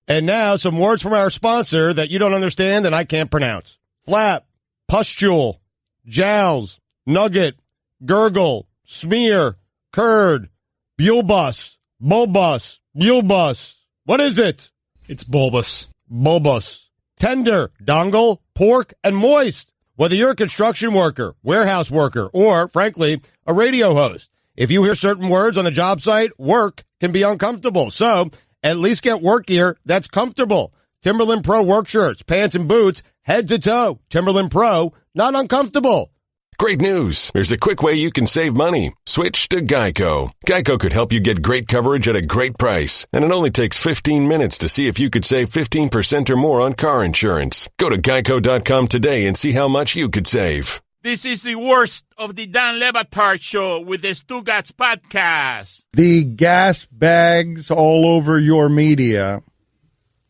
And now some words from our sponsor that you don't understand and I can't pronounce. Flap, pustule, jowls, nugget, gurgle, smear, curd, bulbous, bulbous, bulbous. What is it? It's bulbous. Bulbous. Tender, dongle, pork, and moist. Whether you're a construction worker, warehouse worker, or, frankly, a radio host, if you hear certain words on the job site, work can be uncomfortable. So, at least get work gear that's comfortable. Timberland Pro work shirts, pants, and boots, head to toe. Timberland Pro, not uncomfortable. Great news. There's a quick way you can save money. Switch to Geico. Geico could help you get great coverage at a great price. And it only takes 15 minutes to see if you could save 15% or more on car insurance. Go to geico.com today and see how much you could save. This is the worst of the Dan Le Batard show with the Stugotz podcast. The gas bags all over your media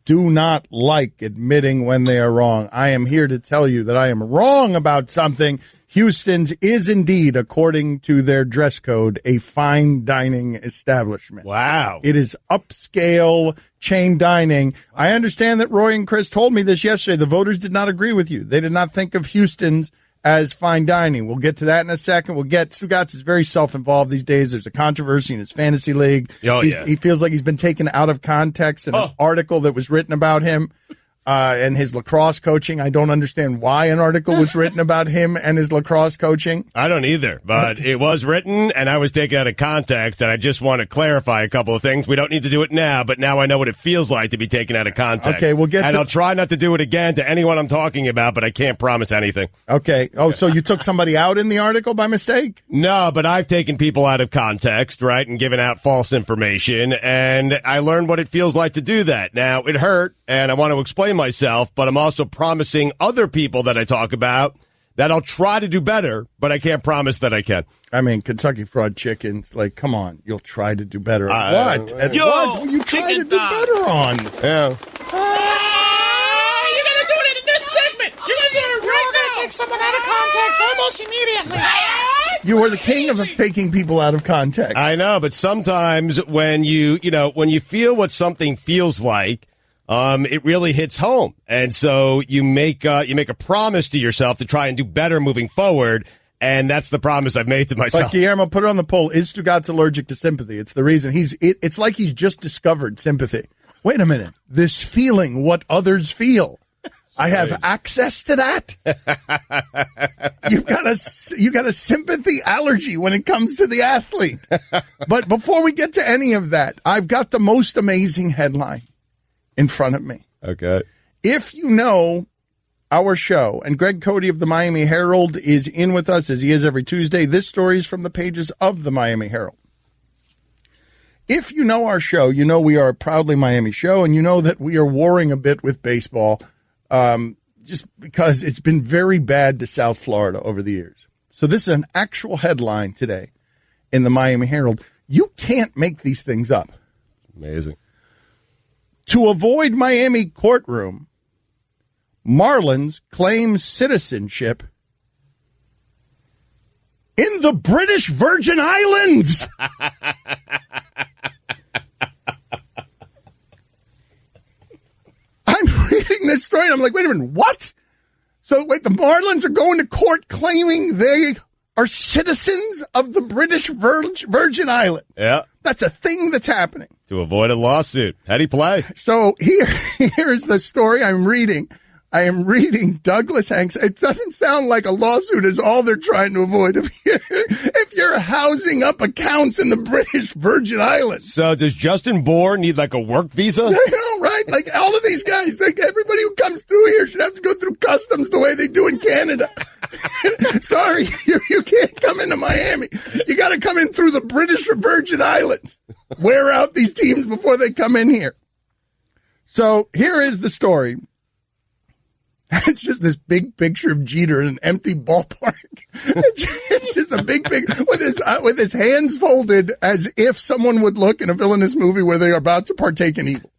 do not like admitting when they are wrong. I am here to tell you that I am wrong about something. Houston's is indeed, according to their dress code, a fine dining establishment. Wow. It is upscale chain dining. I understand that Roy and Chris told me this yesterday. The voters did not agree with you. They did not think of Houston's as fine dining. We'll get to that in a second. Stugotz is very self-involved these days. There's a controversy in his fantasy league. Oh, yeah. He feels like he's been taken out of context in an article that was written about him. And his lacrosse coaching. I don't understand why an article was written about him and his lacrosse coaching. I don't either, but it was written, and I was taken out of context, and I just want to clarify a couple of things. We don't need to do it now, but now I know what it feels like to be taken out of context. Okay, we'll get and I'll try not to do it again to anyone I'm talking about, but I can't promise anything. Okay. Oh, so you took somebody out in the article by mistake? No, but I've taken people out of context, right, and given out false information, and I learned what it feels like to do that. Now, it hurt, and I want to explain myself, but I'm also promising other people that I talk about that I'll try to do better, but I can't promise that I can. I mean, Kentucky Fried Chicken's like, come on, you'll try to do better. At what? At what will you try to do better on? Yeah. You're going to do it in this segment. You're going to do it right now. You're going to take someone out of context almost immediately. You are the king of taking people out of context. I know, but sometimes when you feel what something feels like, it really hits home. And so you make a promise to yourself to try and do better moving forward. And that's the promise I've made to myself. But Guillermo, put it on the poll. Is Stugotz allergic to sympathy? It's the reason it's like he's just discovered sympathy. Wait a minute. This feeling, what others feel. I have access to that. You got a sympathy allergy when it comes to the athlete. But before we get to any of that, I've got the most amazing headline in front of me. Okay. If you know our show, and Greg Cote of the Miami Herald is in with us as he is every Tuesday. This story is from the pages of the Miami Herald. If you know our show, you know we are a proudly Miami show, and you know that we are warring a bit with baseball just because it's been very bad to South Florida over the years. So this is an actual headline today in the Miami Herald. You can't make these things up. Amazing. To avoid Miami courtroom, Marlins claims citizenship in the British Virgin Islands. I'm reading this story and I'm like, wait a minute, what? So wait, the Marlins are going to court claiming they are citizens of the British Virgin Islands. Yeah. That's a thing that's happening. To avoid a lawsuit. How'd he play? So here's the story I'm reading. I am reading Douglas Hanks. It doesn't sound like a lawsuit is all they're trying to avoid. If you're housing up accounts in the British Virgin Islands. So does Justin Bohr need like a work visa? I know, right? Like all of these guys think everybody who comes through here should have to go through customs the way they do in Canada. Sorry, you can't come into Miami. You got to come in through the British Virgin Islands. Wear out these teams before they come in here. So here is the story. It's just this big picture of Jeter in an empty ballpark. It's just a big with his hands folded as if someone would look in a villainous movie where they are about to partake in evil.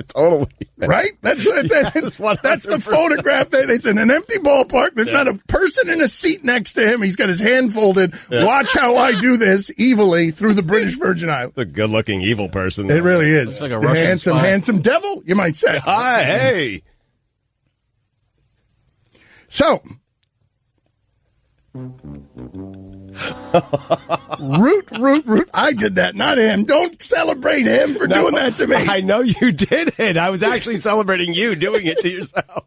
Totally. Right? That's the photograph. That it's in an empty ballpark. There's not a person in a seat next to him. He's got his hand folded. Yeah. Watch how I do this evilly through the British Virgin Islands. It's a good-looking evil person. It really is. It's like a Russian handsome devil, you might say. Hi, hey. So, root. I did that, not him. Don't celebrate him for doing that to me. I know you did it. I was actually celebrating you doing it to yourself.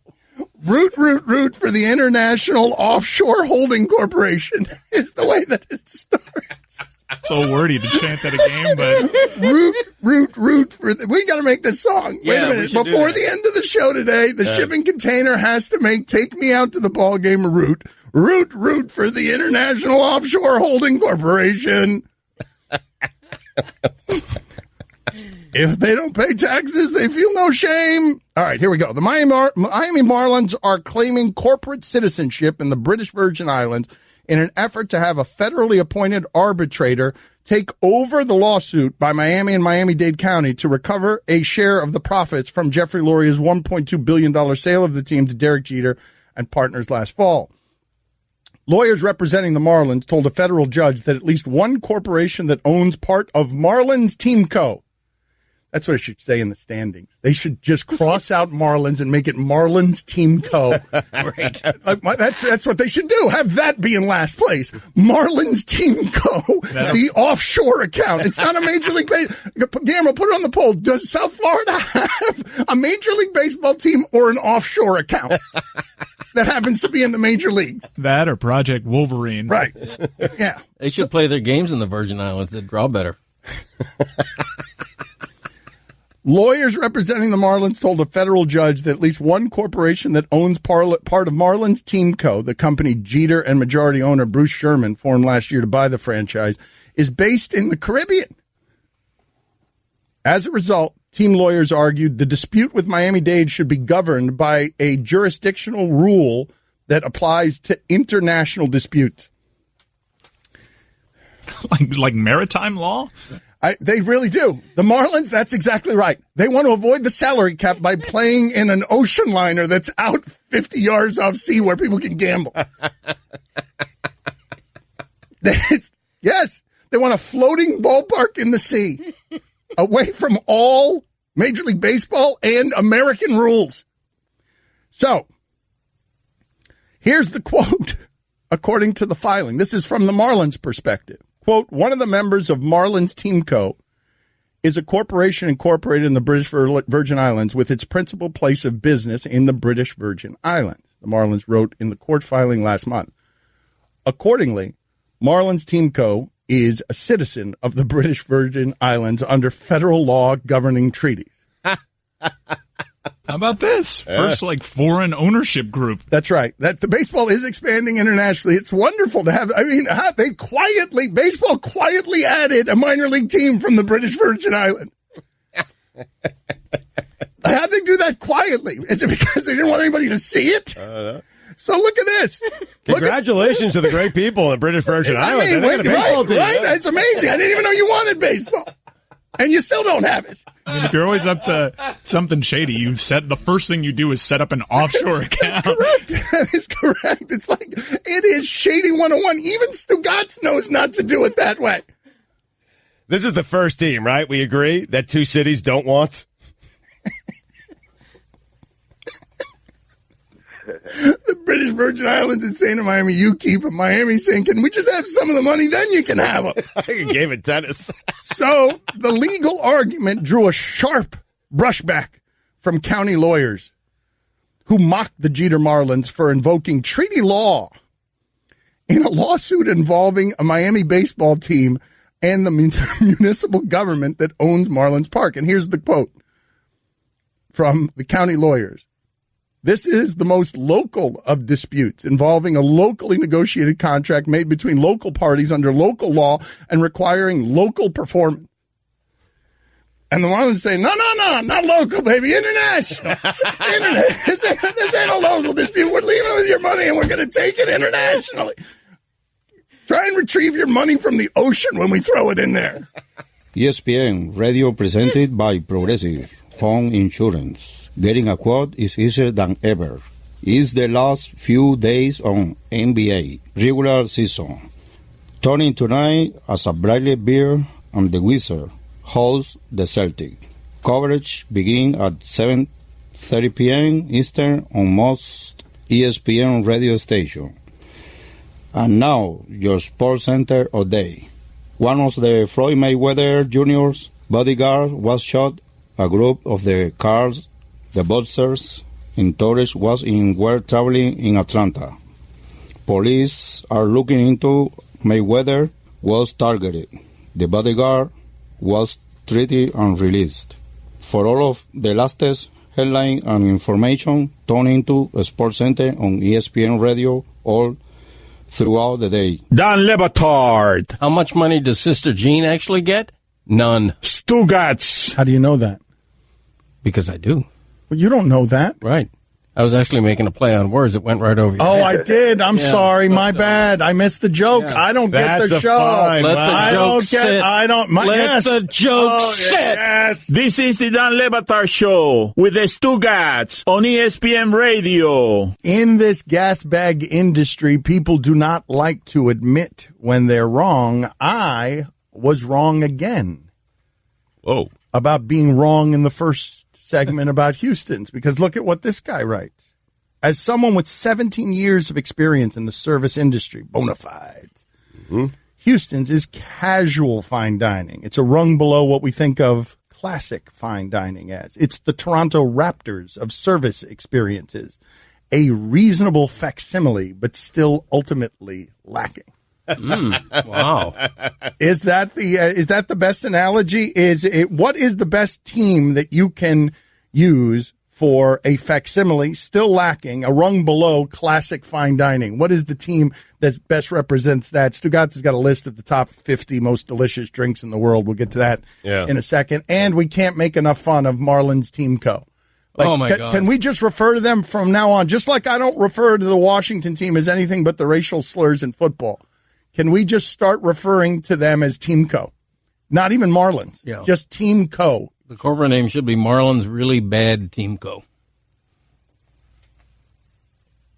Root for the International Offshore Holding Corporation is the way that it starts. So wordy to chant at a game, but root for we got to make this song. Wait a minute. Before the end of the show today, the shipping container has to make Take Me Out to the Ball Game a root for the International Offshore Holding Corporation. If they don't pay taxes, they feel no shame. All right, here we go. The Miami Marlins are claiming corporate citizenship in the British Virgin Islands in an effort to have a federally appointed arbitrator take over the lawsuit by Miami and Miami-Dade County to recover a share of the profits from Jeffrey Luria's $1.2 billion sale of the team to Derek Jeter and partners last fall. Lawyers representing the Marlins told a federal judge that at least one corporation that owns part of Marlins Team Co. That's what it should say in the standings. They should just cross out Marlins and make it Marlins Team Co. Right. That's what they should do. Have that be in last place. Marlins Team Co. The offshore account. It's not a Major League Baseball. Guillermo, put it on the poll. Does South Florida have a Major League Baseball team or an offshore account that happens to be in the Major League? That or Project Wolverine. Right. Yeah. They should play their games in the Virgin Islands. They'd draw better. Lawyers representing the Marlins told a federal judge that at least one corporation that owns part of Marlins Team Co., the company Jeter and majority owner Bruce Sherman formed last year to buy the franchise, is based in the Caribbean. As a result, team lawyers argued the dispute with Miami-Dade should be governed by a jurisdictional rule that applies to international disputes. Like maritime law? They really do. The Marlins, that's exactly right. They want to avoid the salary cap by playing in an ocean liner that's out 50 yards off sea where people can gamble. Yes, they want a floating ballpark in the sea, away from all Major League Baseball and American rules. So, here's the quote, according to the filing. This is from the Marlins' perspective. Quote, one of the members of Marlins Team Co. is a corporation incorporated in the British Virgin Islands with its principal place of business in the British Virgin Islands, the Marlins wrote in the court filing last month. Accordingly, Marlins Team Co. is a citizen of the British Virgin Islands under federal law governing treaties. How about this? First, foreign ownership group. That's right. That the baseball is expanding internationally. It's wonderful to have. I mean, baseball quietly added a minor league team from the British Virgin Islands. How'd they do that quietly? Is it because they didn't want anybody to see it? So look at this. Congratulations to the great people in the British Virgin Islands. Right? That's amazing. I didn't even know you wanted baseball. And you still don't have it. I mean, if you're always up to something shady, the first thing you do is set up an offshore account. That's correct. That is correct. It's like, it is shady 101. Even Stugotz knows not to do it that way. This is the first team, right? We agree that two cities don't want. The British Virgin Islands is saying to Miami, you keep it. Miami's saying, can we just have some of the money? Then you can have them. I think it gave it tennis. So the legal argument drew a sharp brushback from county lawyers who mocked the Jeter Marlins for invoking treaty law in a lawsuit involving a Miami baseball team and the municipal government that owns Marlins Park. And here's the quote from the county lawyers. This is the most local of disputes involving a locally negotiated contract made between local parties under local law and requiring local performance. And the Marlins say, no, not local, baby, international. This ain't a local dispute. We're leaving with your money and we're going to take it internationally. Try and retrieve your money from the ocean when we throw it in there. ESPN Radio presented by Progressive. home insurance. Getting a quote is easier than ever. It's the last few days on NBA regular season. Turning tonight as a Bradley Beal and the Wizards host the Celtic. Coverage begins at 7:30 p.m. Eastern on most ESPN radio stations. And now, your sports center of day. One of the Floyd Mayweather Jr.'s bodyguard was shot. A group of the cars, the boxers, in Torres were traveling in Atlanta. Police are looking into Mayweather was targeted. The bodyguard was treated and released. For all of the latest headline and information, tune into Sports Center on ESPN Radio all throughout the day. Don Le Batard. How much money does Sister Jean actually get? None. Stugotz. How do you know that? Because I do. Well, you don't know that. Right. I was actually making a play on words that went right over your head. I did. I'm sorry. My bad. I missed the joke. Yeah. I don't get the show. Let the joke sit. Let the joke sit. Yes. This is the Don Le Batard Show with the Stugotz on ESPN Radio. In this gas bag industry, people do not like to admit when they're wrong. I was wrong again. Whoa. About being wrong in the first segment about Houston's, because look at what this guy writes. As someone with 17 years of experience in the service industry, bona fides, Houston's is casual fine dining. It's a rung below what we think of classic fine dining as. It's the Toronto Raptors of service experiences, a reasonable facsimile, but still ultimately lacking. Wow. Is that the best analogy? What is the best team that you can use for a facsimile, still lacking, a rung below classic fine dining? What is the team that best represents that? Stugotz has got a list of the top 50 most delicious drinks in the world. We'll get to that in a second. And we can't make enough fun of Marlins Team Co. Oh, my God. Can we just refer to them from now on? Just like I don't refer to the Washington team as anything but the racial slurs in football. Can we just start referring to them as Team Co? Not even Marlins, just Team Co. The corporate name should be Marlins Really Bad Team Co.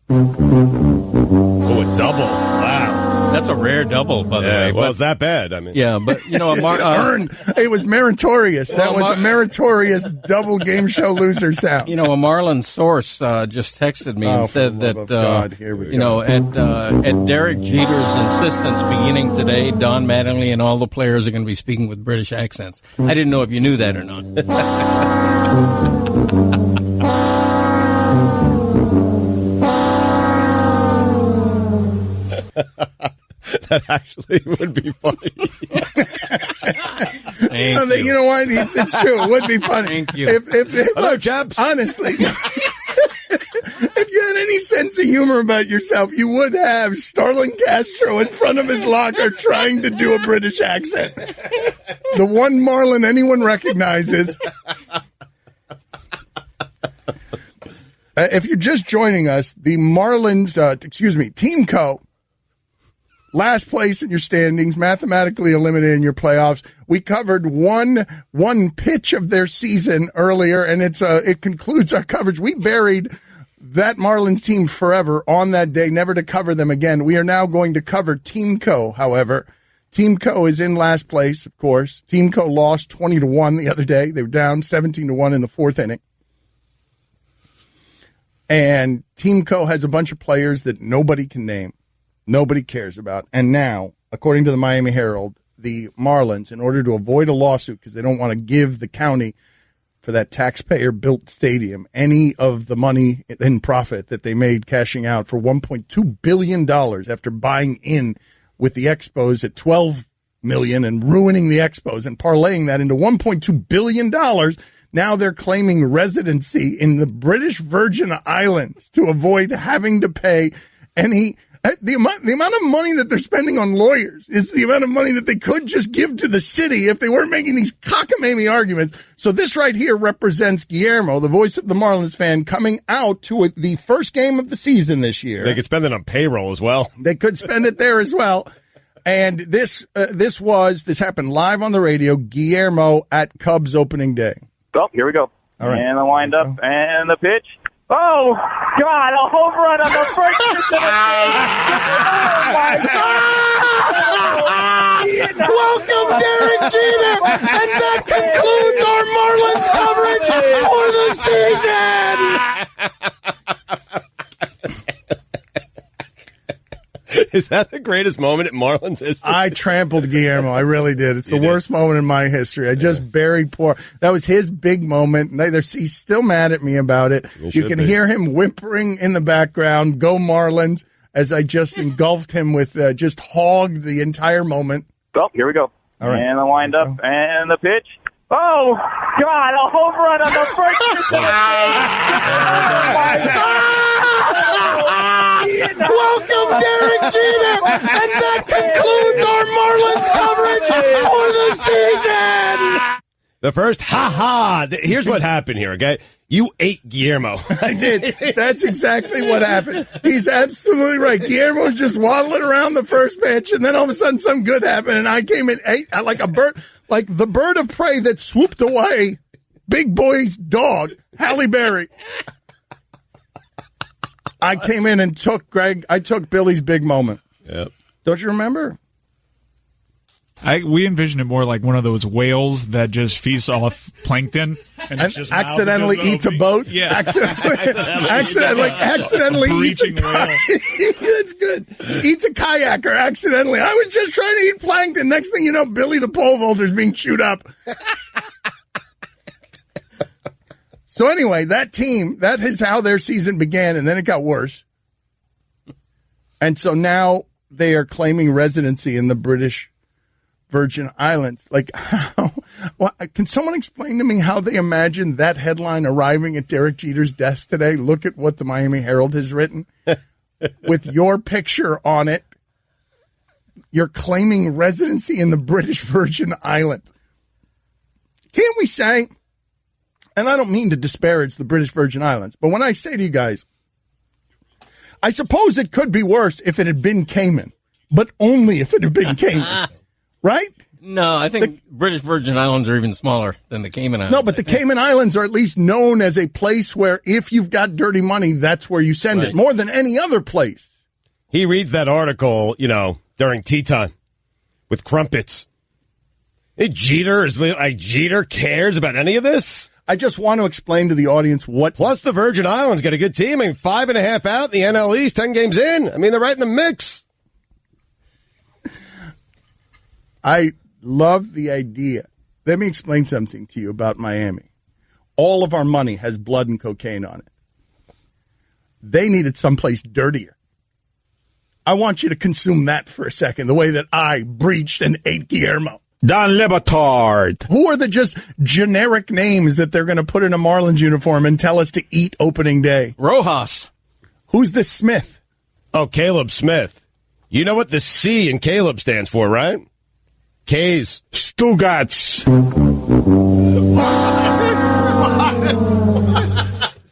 Oh, a double. Wow. That's a rare double, by the way. Well, it's that bad. I mean, yeah, but, you know, it was meritorious. That was a meritorious double game show loser sound. You know, a Marlins source just texted me and said that, you know, at Derek Jeter's insistence beginning today, Don Mattingly and all the players are going to be speaking with British accents. I didn't know if you knew that or not. That actually would be funny. You know what? It's true. It would be funny. Thank you. Hello, chaps. Honestly, if you had any sense of humor about yourself, you would have Starlin Castro in front of his locker trying to do a British accent. The one Marlin anyone recognizes. If you're just joining us, the Marlins, Team Co., last place in your standings, mathematically eliminated in your playoffs. We covered one pitch of their season earlier, and it concludes our coverage. We buried that Marlins team forever on that day, never to cover them again. We are now going to cover Team Co., however. Team Co. is in last place, of course. Team Co. lost 20-1 the other day. They were down 17-1 in the fourth inning. And Team Co. has a bunch of players that nobody can name. Nobody cares about. And now, according to the Miami Herald, the Marlins, in order to avoid a lawsuit because they don't want to give the county for that taxpayer-built stadium any of the money in profit that they made cashing out for $1.2 billion after buying in with the Expos at $12 million and ruining the Expos and parlaying that into $1.2 billion. Now they're claiming residency in the British Virgin Islands to avoid having to pay any... The amount of money that they're spending on lawyers is the amount of money that they could just give to the city if they weren't making these cockamamie arguments. So this right here represents Guillermo, the voice of the Marlins fan, coming out to the first game of the season this year. They could spend it on payroll as well. They could spend it there as well. And this happened live on the radio, Guillermo at Cubs opening day. Well, here we go. All right. And the windup and the pitch. Oh, God, a home run on the first pitch of the game. Oh, my God. Welcome, Derek Jeter. And that concludes our Marlins coverage for the season. Is that the greatest moment in Marlins history? I trampled Guillermo. I really did. It's the worst moment in my history. I just buried poor. That was his big moment. He's still mad at me about it. You can hear him whimpering in the background. Go Marlins! As I just engulfed him with just hogged the entire moment. Oh, here we go. All right. And the windup and the pitch. Oh, God, a home run on the first pitch of the game. Oh, my God. Welcome, Derek Jeter, and that concludes our Marlins coverage for the season. The first ha-ha. Here's what happened here, okay? You ate Guillermo. I did. That's exactly what happened. He's absolutely right. Guillermo's just waddling around the first pitch, and then all of a sudden something good happened, and I came in ate like a bird, like the bird of prey that swooped away Big Boy's dog, Halle Berry. I came in and took Billy's big moment. Yep. Don't you remember? We envision it more like one of those whales that just feasts off plankton and it's just accidentally eats a boat. Yeah, accidentally eats a kayak. That's good. Eats a kayaker accidentally. I was just trying to eat plankton. Next thing you know, Billy the pole vaulter's being chewed up. So anyway, that team, that is how their season began, and then it got worse. And so now they are claiming residency in the British Virgin Islands. Like, how? Well, can someone explain to me how they imagined that headline arriving at Derek Jeter's desk today? Look at what the Miami Herald has written with your picture on it. You're claiming residency in the British Virgin Islands. Can't we say, and I don't mean to disparage the British Virgin Islands, but when I say to you guys, I suppose it could be worse if it had been Cayman, but only if it had been Cayman. Right? No, I think British Virgin Islands are even smaller than the Cayman Islands. No, but the Cayman Islands are at least known as a place where if you've got dirty money, that's where you send it, more than any other place. He reads that article, during tea time with crumpets. Hey, Jeter cares about any of this? I just want to explain to the audience what... Plus, the Virgin Islands got a good team. 5.5 out in the NL East, 10 games in. They're right in the mix. I love the idea. Let me explain something to you about Miami. All of our money has blood and cocaine on it. They needed someplace dirtier. I want you to consume that for a second, the way that I breached and ate Guillermo. Don Batard. Who are the just generic names that they're going to put in a Marlins uniform and tell us to eat opening day? Rojas. Who's this Smith? Oh, Caleb Smith. You know what the C in Caleb stands for, right? K's. Stugotz.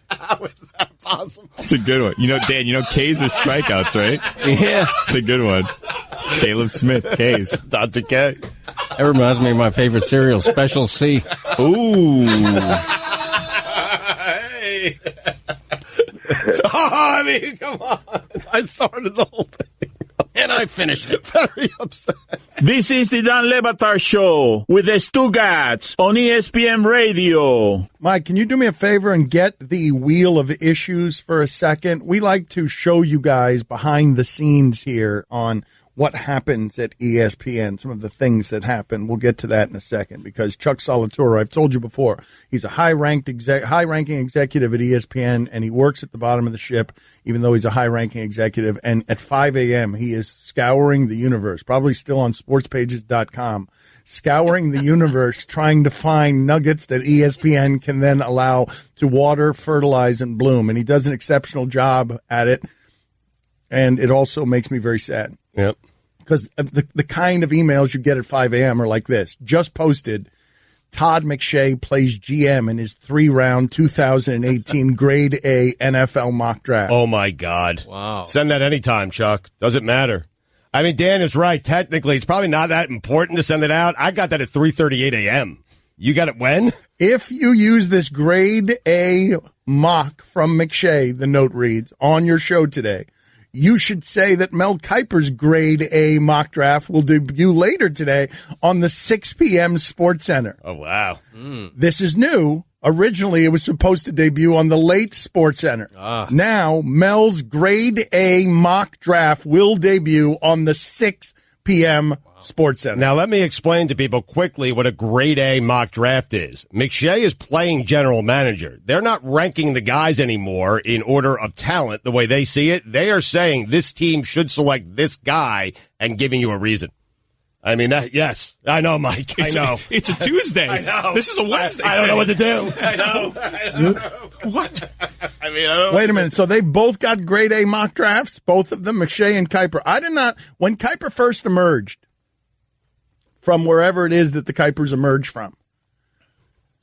How is that possible? It's a good one. Dan, K's are strikeouts, right? Yeah. It's a good one. Caleb Smith, K's. Dr. K. That reminds me of my favorite cereal, Special C. Ooh. Hey. Come on. I started the whole thing. And I finished it. Very upset. This is the Dan Batard Show with the Stugotz on ESPN Radio. Mike, can you do me a favor and get the wheel of issues for a second? We like to show you guys behind the scenes here on what happens at ESPN, some of the things that happen. We'll get to that in a second because Chuck Solitore, I've told you before, he's a high-ranking executive at ESPN, and he works at the bottom of the ship, even though he's a high-ranking executive. And at 5 a.m., he is scouring the universe, probably still on sportspages.com, scouring the universe, trying to find nuggets that ESPN can then allow to water, fertilize, and bloom. And he does an exceptional job at it, and it also makes me very sad. Yep. Because the kind of emails you get at 5 a.m. are like this. Just posted, Todd McShay plays GM in his 3-round 2018 Grade A NFL mock draft. Oh, my God. Wow. Send that anytime, Chuck. Doesn't matter. Dan is right. Technically, it's probably not that important to send it out. I got that at 3:38 a.m. You got it when? If you use this grade A mock from McShay, the note reads, on your show today, you should say that Mel Kiper's grade A mock draft will debut later today on the 6 p.m. Sports Center. Oh, wow. This is new. Originally, it was supposed to debut on the late Sports Center. Now, Mel's grade A mock draft will debut on the 6 p.m. Sports Center. Now, let me explain to people quickly what a grade A mock draft is. McShay is playing general manager. They're not ranking the guys anymore in order of talent the way they see it. They are saying this team should select this guy and giving you a reason. I mean, yes. I know, Mike. I know. It's a Tuesday. I know. This is a Wednesday. I don't know what to do. I know. What? I mean, I don't know. Wait a minute. So they both got grade A mock drafts, both of them, McShay and Kiper. I did not. When Kiper first emerged from wherever it is that the Kipers emerged from,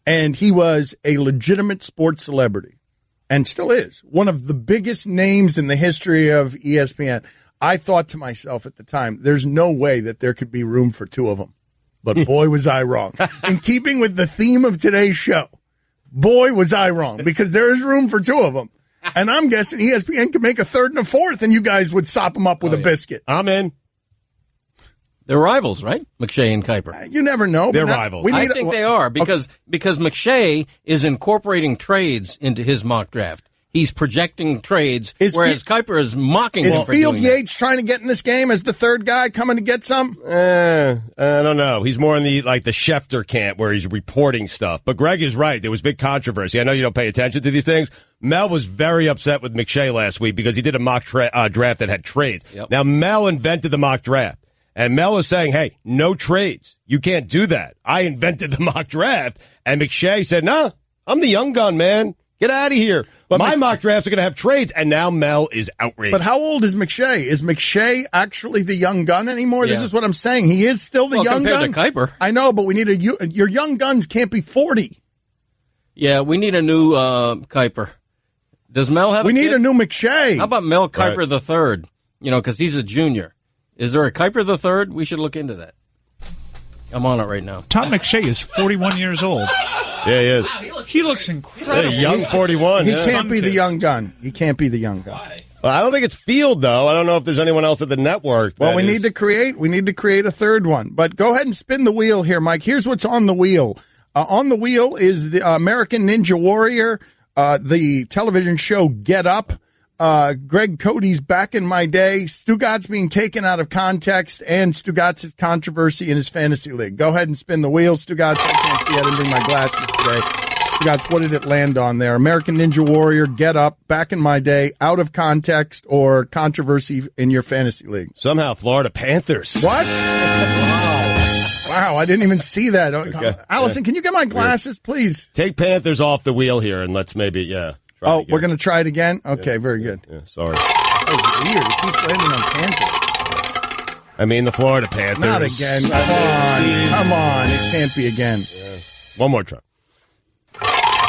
and he was a legitimate sports celebrity, and still is, one of the biggest names in the history of ESPN, I thought to myself at the time, there's no way that there could be room for two of them. But boy, was I wrong. In keeping with the theme of today's show, boy, was I wrong, because there is room for two of them. And I'm guessing ESPN could make a third and a fourth, and you guys would sop them up with a biscuit. I'm in. They're rivals, right? McShay and Kiper. You never know. They're rivals. I think they are, because McShay is incorporating trades into his mock draft. He's projecting trades, whereas Kiper is mocking him for Field doing Yates trying to get in this game as the third guy coming to get some? I don't know. He's more in the Schefter camp where he's reporting stuff. But Greg is right. There was big controversy. I know you don't pay attention to these things. Mel was very upset with McShay last week because he did a mock draft that had trades. Yep. Now, Mel invented the mock draft. And Mel is saying, hey, no trades. You can't do that. I invented the mock draft. And McShay said, no, I'm the young gun, man. Get out of here. But my mock drafts are going to have trades. And now Mel is outraged. But how old is McShay? Is McShay actually the young gun anymore? Yeah. This is what I'm saying. He is still the young gun. Compared to Kiper. I know, but we need your young guns can't be 40. Yeah, we need a new Kiper. Does Mel have We need a new McShay. How about Mel Kiper the third? You know, because he's a junior. Is there a Kiper the third? We should look into that. I'm on it right now. Tom McShay is 41 years old. Yeah, he is. He looks incredible. Yeah, young 41. He can't be the young gun. He can't be the young gun. Well, I don't think it's Field, though. I don't know if there's anyone else at the network. Well, we need to create a third one. But go ahead and spin the wheel here, Mike. Here's what's on the wheel. On the wheel is the American Ninja Warrior, the television show Get Up. Greg Cote's Back in My Day, Stugotz being taken out of context, and Stugotz's controversy in his fantasy league. Go ahead and spin the wheel, Stugotz. I can't see. I didn't bring my glasses today. Stugotz, what did it land on there? American Ninja Warrior, Get Up, Back in My Day, out of context, or controversy in your fantasy league? Somehow Florida Panthers. What? Wow, I didn't even see that. Okay. Allison, can you get my glasses, please? Take Panthers off the wheel here, and let's maybe, we're going to try it again? Okay, very good. Yeah, sorry. That was weird. It keeps landing on Panthers. I mean, the Florida Panthers. Not again. Come on. It can't be again. Yeah. One more try.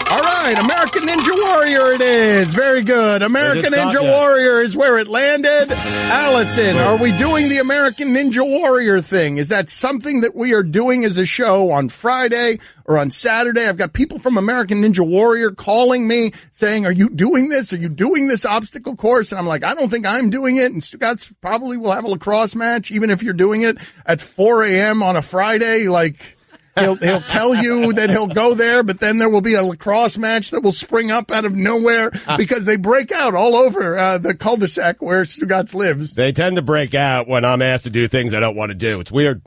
All right, American Ninja Warrior it is. Very good. American Ninja Warrior is where it landed. Allison, are we doing the American Ninja Warrior thing? Is that something that we are doing as a show on Friday or on Saturday? I've got people from American Ninja Warrior calling me saying, are you doing this? Are you doing this obstacle course? And I'm like, I don't think I'm doing it. And Stugotz probably will have a lacrosse match, even if you're doing it at 4 a.m. on a Friday, like... He'll tell you that he'll go there, but then there will be a lacrosse match that will spring up out of nowhere because they break out all over the cul-de-sac where Stugotz lives. They tend to break out when I'm asked to do things I don't want to do. It's weird.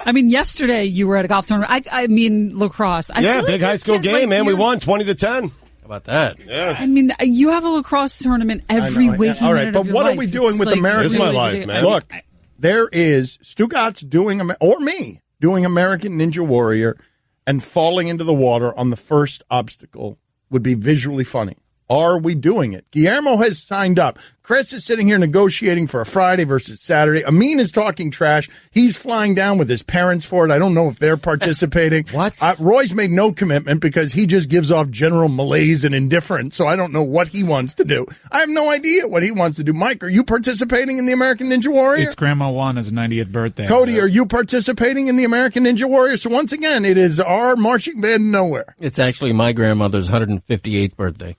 I mean, yesterday you were at a golf tournament. I mean, lacrosse. Yeah, big high school game, man. We won 20-10. How about that? Yeah. I mean, you have a lacrosse tournament every week. All right, but what are we doing with American? This is my life, man. Look, there is Stugotz doing, or me, doing American Ninja Warrior and falling into the water on the first obstacle would be visually funny. Are we doing it? Guillermo has signed up. Chris is sitting here negotiating for a Friday versus Saturday. Amin is talking trash. He's flying down with his parents for it. I don't know if they're participating. What? Roy's made no commitment because he just gives off general malaise and indifference, so I don't know what he wants to do. I have no idea what he wants to do. Mike, are you participating in the American Ninja Warrior? It's Grandma Juana's 90th birthday. Cote, are you participating in the American Ninja Warrior? So once again, it is our marching band nowhere. It's actually my grandmother's 158th birthday.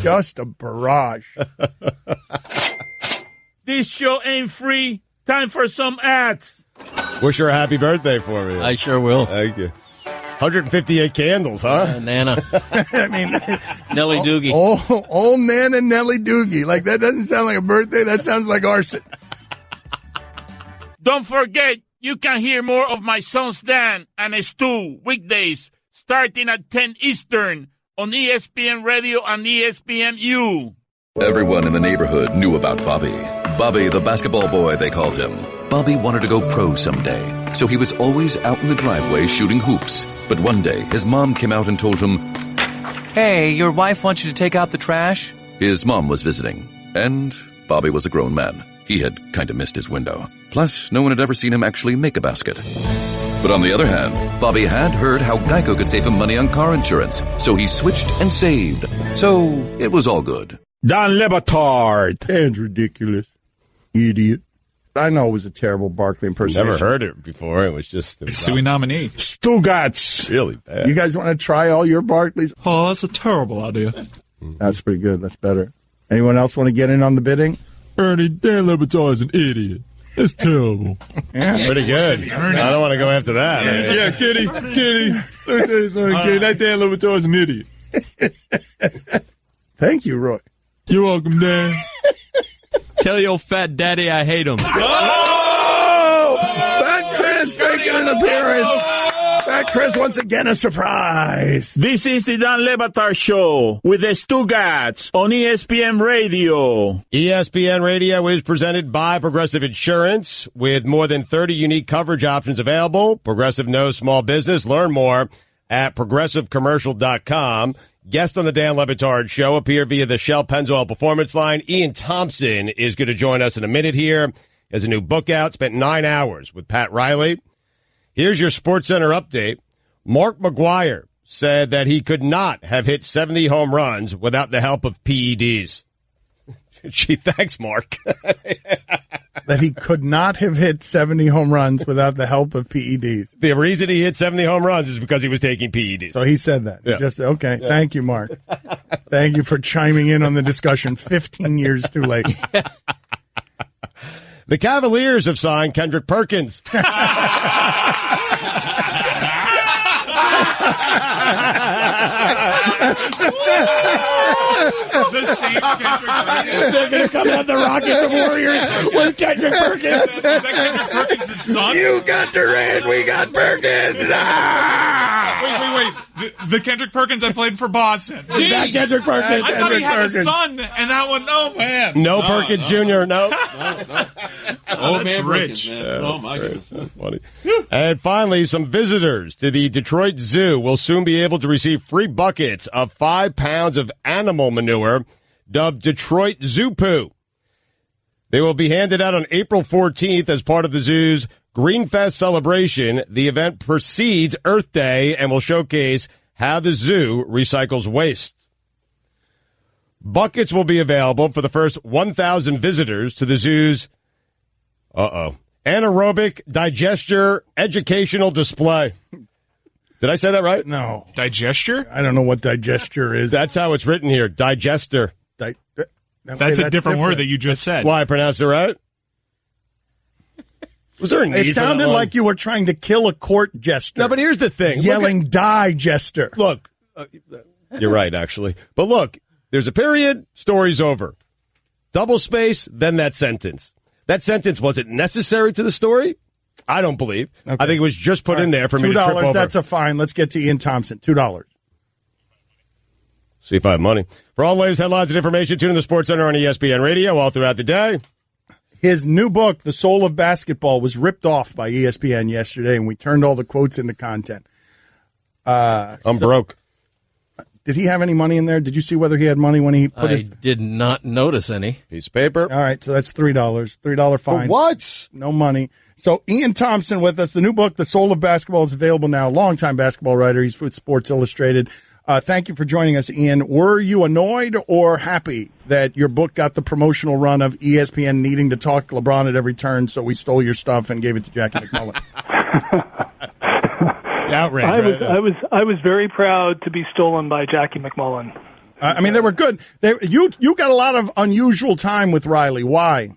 Just a barrage. This show ain't free. Time for some ads. Wish her a happy birthday for me. I sure will. Thank you. 158 candles, huh? Nana. I mean, Nellie Doogie. Old Nana Nellie Doogie. Like, that doesn't sound like a birthday. That sounds like arson. Don't forget, you can hear more of my sons Dan and Stu weekdays starting at 10 Eastern on ESPN Radio and ESPNU. Everyone in the neighborhood knew about Bobby. Bobby, the basketball boy, they called him. Bobby wanted to go pro someday, so he was always out in the driveway shooting hoops. But one day, his mom came out and told him, "Hey, your wife wants you to take out the trash." His mom was visiting, and Bobby was a grown man. He had kind of missed his window. Plus, no one had ever seen him actually make a basket. But on the other hand, Bobby had heard how Geico could save him money on car insurance, so he switched and saved. So it was all good. Don Le Batard. That's ridiculous. Idiot. I know it was a terrible Barkley impersonation. Never heard it before. It was just... Sui nominee. Stugotz. Really bad. You guys want to try all your Barkleys? Oh, that's a terrible idea. That's pretty good. That's better. Anyone else want to get in on the bidding? Ernie, Dan Le Batard is an idiot. It's terrible. Yeah. Pretty good. I don't want to go after that. Yeah, Kitty. Let me tell you something, Kitty. That Dan Le Batard is an idiot. Thank you, Roy. You're welcome, Dan. Tell your fat daddy I hate him. Oh! Fat Chris making an appearance. Fat Chris once again a surprise. This is the Dan Le Batard Show with the Stugotz on ESPN Radio. ESPN Radio is presented by Progressive Insurance with more than 30 unique coverage options available. Progressive knows small business. Learn more at progressivecommercial.com. Guest on the Dan Le Batard Show appear via the Shell Pennzoil Performance Line. Ian Thompson is going to join us in a minute here. He has a new book out. Spent 9 hours with Pat Riley. Here's your SportsCenter update. Mark McGwire said that he could not have hit 70 home runs without the help of PEDs. Gee, thanks, Mark. That he could not have hit 70 home runs without the help of PEDs. The reason he hit 70 home runs is because he was taking PEDs. So he said that. Yeah. Just okay. Yeah. Thank you, Mark. Thank you for chiming in on the discussion 15 years too late. The Cavaliers have signed Kendrick Perkins. The same Kendrick Perkins. They're going to come out the Rockets and Warriors with Kendrick Perkins. Is that Kendrick Perkins' son? You got Durant, we got Perkins. Wait. The Kendrick Perkins I played for Boston. That Kendrick Perkins. I thought he had a son, and that one, oh, man. No Perkins Jr., no. Oh, that's rich. Oh, my goodness. That's funny. And finally, some visitors to the Detroit Zoo will soon be able to receive free buckets of 5 pounds of animal manure dubbed Detroit Zoo Poo. They will be handed out on April 14th as part of the zoo's Greenfest celebration. The event precedes Earth Day and will showcase how the zoo recycles waste. Buckets will be available for the first 1,000 visitors to the zoo's anaerobic digester educational display. Did I say that right? No. Digester? I don't know what digester is. That's how it's written here. Digester. That's a different word that you just said. Why, I pronounced it right? Was there a need? It sounded like you were trying to kill a court jester. No, but here's the thing. Yelling, digester. Look, you're right, actually. But look, there's a period, story's over. Double space, then that sentence. That sentence wasn't necessary to the story. I don't believe. Okay. I think it was just put in there for me to trip over. $2, that's a fine. Let's get to Ian Thompson. $2. See if I have money. For all the latest headlines and information, tune in the SportsCenter on ESPN Radio all throughout the day. His new book, The Soul of Basketball, was ripped off by ESPN yesterday, and we turned all the quotes into content. I'm broke. Did he have any money in there? Did you see whether he had money when he put it? I did not notice any. Piece of paper. All right, so that's $3. $3 fine. For what? No money. So Ian Thompson with us. The new book, The Soul of Basketball, is available now. Longtime basketball writer. He's with Sports Illustrated. Thank you for joining us, Ian. Were you annoyed or happy that your book got the promotional run of ESPN needing to talk LeBron at every turn, so we stole your stuff and gave it to Jackie McMullen? Outrage. I was very proud to be stolen by Jackie McMullen. I mean, they were good. You got a lot of unusual time with Riley. Why?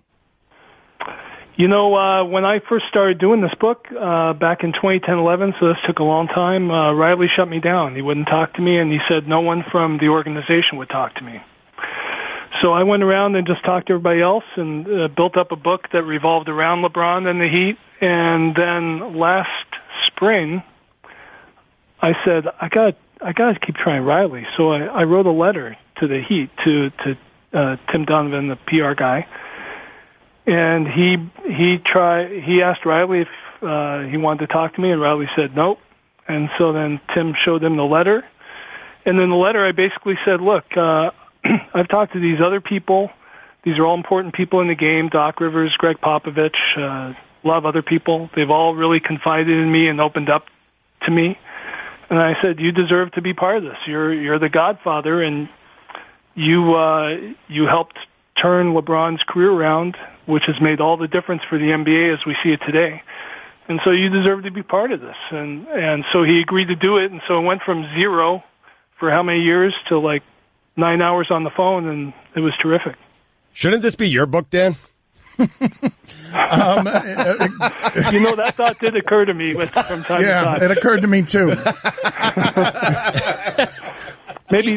You know, when I first started doing this book back in 2010-11, so this took a long time, Riley shut me down. He wouldn't talk to me, and he said no one from the organization would talk to me. So I went around and just talked to everybody else and built up a book that revolved around LeBron and the Heat. And then last spring, I said, I got to keep trying Riley. So I wrote a letter to the Heat, to Tim Donovan, the PR guy. And he asked Riley if he wanted to talk to me, and Riley said nope. And so then Tim showed him the letter. And in the letter, I basically said, look, I've talked to these other people. These are all important people in the game, Doc Rivers, Greg Popovich, a lot of other people. They've all really confided in me and opened up to me. And I said, you deserve to be part of this. You're the godfather, and you helped turn LeBron's career around, which has made all the difference for the NBA as we see it today. And so you deserve to be part of this. And so he agreed to do it, and so it went from zero for how many years to like 9 hours on the phone, and it was terrific. Shouldn't this be your book, Dan? You know, that thought did occur to me from time to time. Yeah, it occurred to me too. Maybe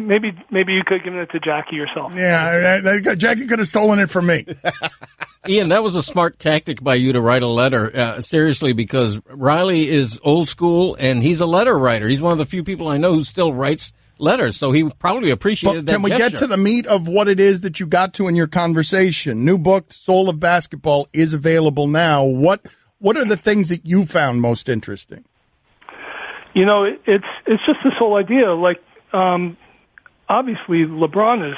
you could give it to Jackie yourself. Yeah, Jackie could have stolen it from me. Ian, that was a smart tactic by you to write a letter, seriously, because Riley is old school, and he's a letter writer. He's one of the few people I know who still writes letters, so he probably appreciated that Can we gesture. get to the meat of what it is that you got to in your conversation? New book, Soul of Basketball, is available now. What are the things that you found most interesting? You know, it's just this whole idea. Like, obviously, LeBron is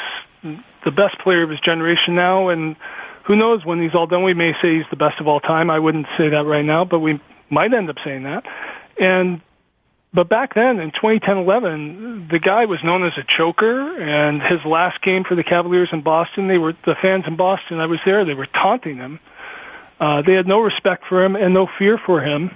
the best player of his generation now, and who knows when he's all done, we may say he's the best of all time. I wouldn't say that right now, but we might end up saying that. But back then, in 2010-11, the guy was known as a choker, and his last game for the Cavaliers in Boston, the fans in Boston, I was there, they were taunting him. They had no respect for him and no fear for him.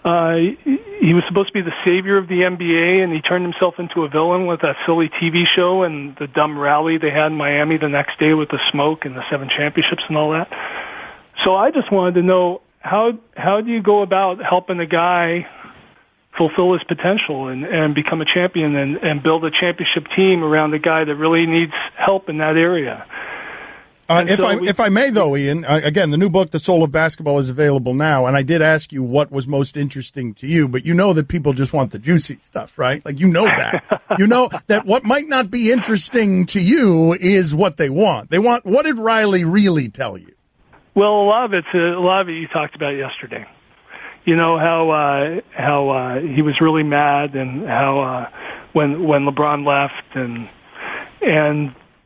He was supposed to be the savior of the NBA, and he turned himself into a villain with that silly TV show and the dumb rally they had in Miami the next day with the smoke and the 7 championships and all that. So I just wanted to know, how do you go about helping a guy fulfill his potential and become a champion and build a championship team around a guy that really needs help in that area? If I may, though, Ian, again, the new book, The Soul of Basketball, is available now, and I did ask you what was most interesting to you, but you know that people just want the juicy stuff, right? Like, you know that. You know that what might not be interesting to you is what they want. They want, what did Riley really tell you? Well, a lot of it you talked about yesterday. You know, how he was really mad, and how when LeBron left, and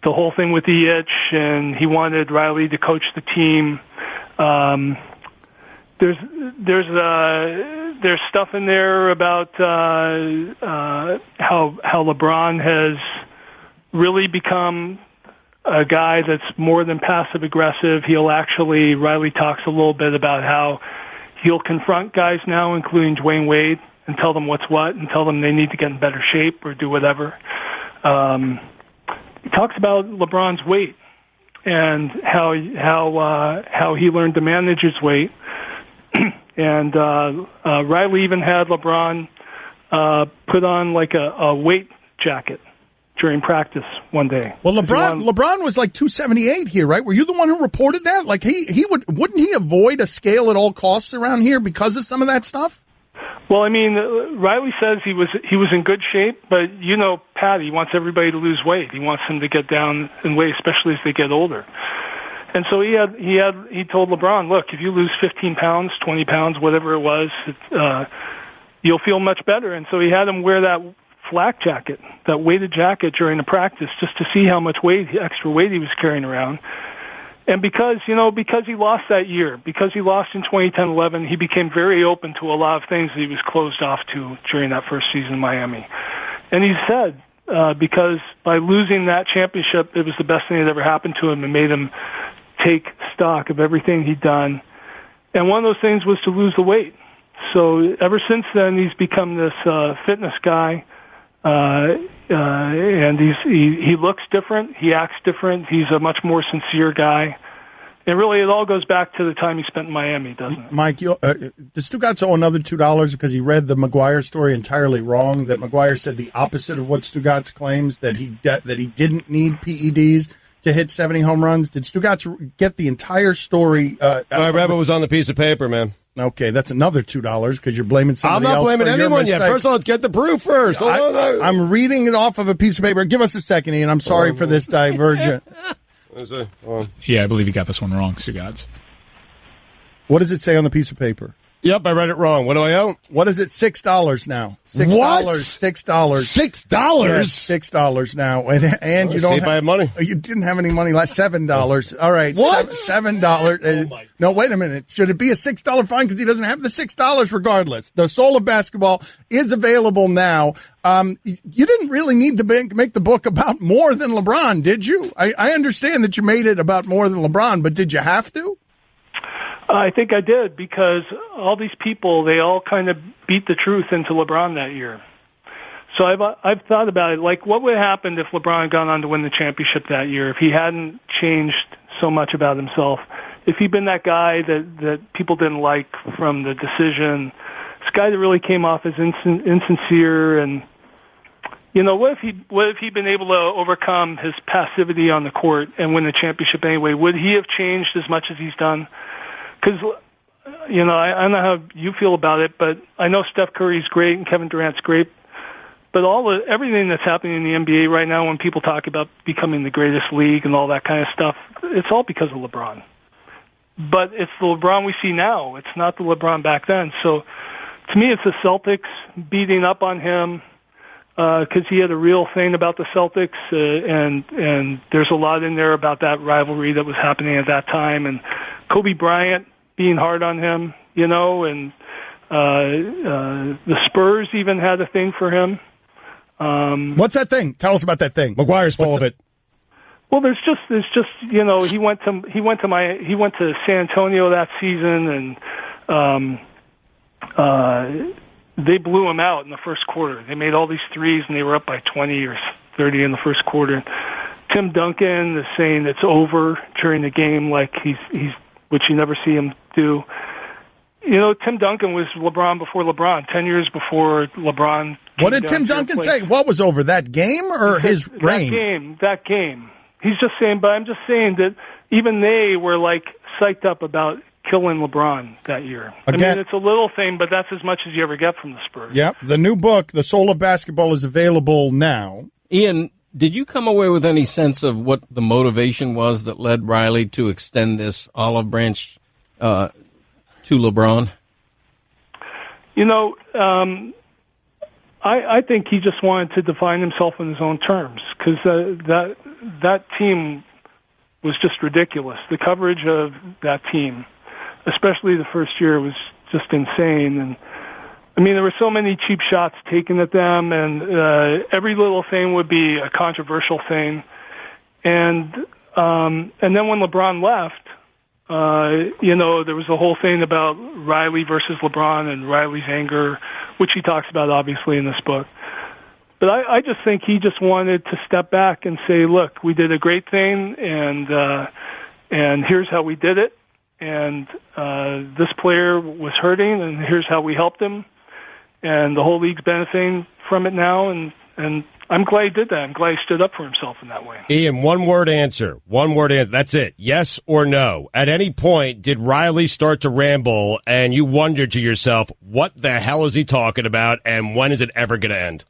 the whole thing with the itch, and he wanted Riley to coach the team. There's stuff in there about how LeBron has really become a guy that's more than passive aggressive. Riley talks a little bit about how he'll confront guys now, including Dwayne Wade, and tell them what's what, and tell them they need to get in better shape or do whatever. He talks about LeBron's weight and how he learned to manage his weight. And Riley even had LeBron put on like a weight jacket during practice one day. Well, LeBron was like 278 here, right? Were you the one who reported that? Like wouldn't he avoid a scale at all costs around here because of some of that stuff? Well, I mean, Riley says he was in good shape, but you know, Pat, he wants everybody to lose weight. He wants them to get down in weight, especially as they get older. And so he told LeBron, look, if you lose 15 pounds, 20 pounds, whatever it was, you'll feel much better. And so he had him wear that flak jacket, that weighted jacket during the practice, just to see how much extra weight he was carrying around. And because he lost that year, because he lost in 2010-11, he became very open to a lot of things that he was closed off to during that first season in Miami. And he said, because by losing that championship, it was the best thing that ever happened to him and made him take stock of everything he'd done. And one of those things was to lose the weight. So ever since then, he's become this fitness guy, and he looks different, he acts different, he's a much more sincere guy. And really, it all goes back to the time he spent in Miami, doesn't it? Mike, does Stugotz owe another $2 because he read the McGuire story entirely wrong? That McGuire said the opposite of what Stugotz claims, that he didn't need PEDs to hit 70 home runs. Did Stugotz get the entire story? I read it was on the piece of paper, man. Okay, that's another $2 because you're blaming somebody else. I'm not blaming anyone yet. First of all, let's get the proof first. I'm reading it off of a piece of paper. Give us a second, Ian. I'm sorry for this divergent. Yeah, I believe you got this one wrong, Stugotz. What does it say on the piece of paper? Yep, I read it wrong. What do I owe? What is it? $6 now. $6. What? $6. $6? Yes, $6 now. And you don't. See if I have money. You didn't have any money last $7. All right. What? $7. No, wait a minute. Should it be a $6 fine because he doesn't have the $6 regardless? The Soul of Basketball is available now. You didn't really need to make the book about more than LeBron, did you? I understand that you made it about more than LeBron, but did you have to? I think I did, because all these people, they all kind of beat the truth into LeBron that year. So I've thought about it, like what would have happened if LeBron had gone on to win the championship that year, if he hadn't changed so much about himself, if he'd been that guy that people didn't like from the decision, this guy that really came off as insincere, and what if he'd been able to overcome his passivity on the court and win the championship anyway? Would he have changed as much as he's done? Because, I don't know how you feel about it, but I know Steph Curry's great and Kevin Durant's great, but everything that's happening in the NBA right now, when people talk about becoming the greatest league and all that kind of stuff, it's all because of LeBron. But it's the LeBron we see now. It's not the LeBron back then. So to me, it's the Celtics beating up on him because he had a real thing about the Celtics, and there's a lot in there about that rivalry that was happening at that time, and Kobe Bryant being hard on him, and the Spurs even had a thing for him. What's that thing? Tell us about that thing. McGuire's full of it. Well, there's just he went to San Antonio that season, and they blew him out in the first quarter. They made all these threes, and they were up by 20 or 30 in the first quarter. Tim Duncan is saying it's over during the game, like he's which you never see him do. Tim Duncan was LeBron before LeBron, 10 years before LeBron. What did Tim Duncan say? What was over, that game or his reign? That game. He's just saying, but I'm just saying that even they were like psyched up about killing LeBron that year. Again, I mean, it's a little thing, but that's as much as you ever get from the Spurs. Yep. The new book, The Soul of Basketball, is available now. Ian, did you come away with any sense of what the motivation was that led Riley to extend this olive branch to LeBron? I think he just wanted to define himself in his own terms, because that team was just ridiculous. The coverage of that team, especially the first year, was just insane. And I mean, there were so many cheap shots taken at them, and every little thing would be a controversial thing. And then when LeBron left, there was a whole thing about Riley versus LeBron and Riley's anger, which he talks about obviously in this book. But I just think he just wanted to step back and say, look, we did a great thing, and here's how we did it. And this player was hurting, and here's how we helped him. And the whole league's benefiting from it now, and I'm glad he did that. I'm glad he stood up for himself in that way. Ian, one-word answer. One-word answer. That's it. Yes or no. At any point, did Riley start to ramble, and you wondered to yourself, what the hell is he talking about, and when is it ever going to end?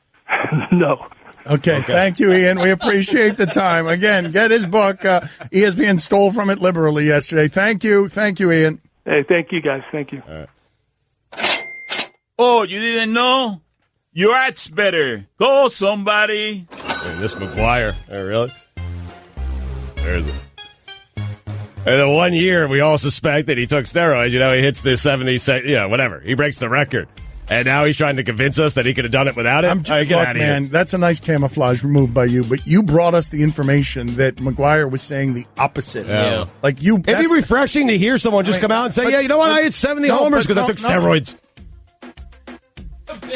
No. Okay, thank you, Ian. We appreciate the time. Again, get his book. ESPN stole from it liberally yesterday. Thank you, Ian. Hey, thank you, guys. Thank you. All right. Oh, you didn't know? Your ad's better. Go, somebody. Hey, this McGuire. Oh, really? There's it. And the 1 year we all suspect that he took steroids. You know, he hits the 70, whatever. He breaks the record. And now he's trying to convince us that he could have done it without it. Get out of here. That's a nice camouflage move by you. But you brought us the information that McGuire was saying the opposite. Yeah. Like you. It'd be refreshing to hear someone just come out and say, you know what? I hit 70 homers because I took steroids.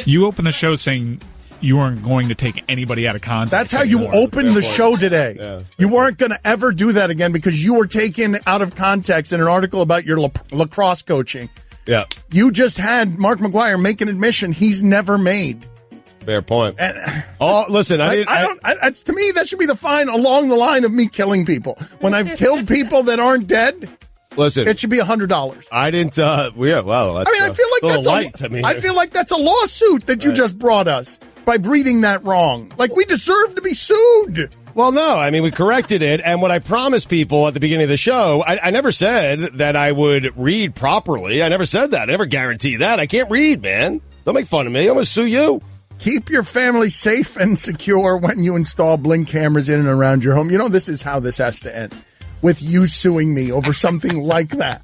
You opened the show saying you weren't going to take anybody out of context. That's how you opened the show today. Yeah. You weren't going to ever do that again because you were taken out of context in an article about your lacrosse coaching. Yeah. You just had Mark McGuire make an admission he's never made. Fair point. And, listen, to me, that should be the fine along the line of me killing people. When I've killed people that aren't dead, listen, it should be $100. I didn't. That's, I feel like that's light to me. I feel like that's a lawsuit that you just brought us by reading that wrong. Like we deserve to be sued. Well, no, I mean, we corrected it, and what I promised people at the beginning of the show, I never said that I would read properly. I never said that. I never guarantee that. I can't read, man. Don't make fun of me. I'm going to sue you. Keep your family safe and secure when you install Blink cameras in and around your home. You know, this is how this has to end, with you suing me over something like that.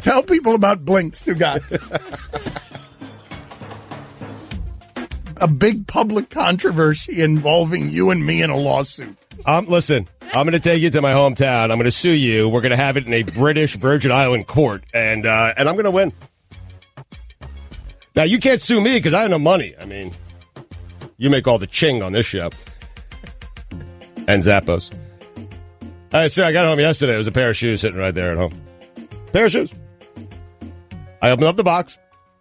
Tell people about Blink, Stugotz. A big public controversy involving you and me in a lawsuit. Listen, I'm going to take you to my hometown. I'm going to sue you. We're going to have it in a British Virgin Island court, and I'm going to win. Now, you can't sue me because I have no money. I mean, you make all the ching on this show. And Zappos. All right, sir, I got home yesterday. There was a pair of shoes sitting right there at home. Pair of shoes. I opened up the box,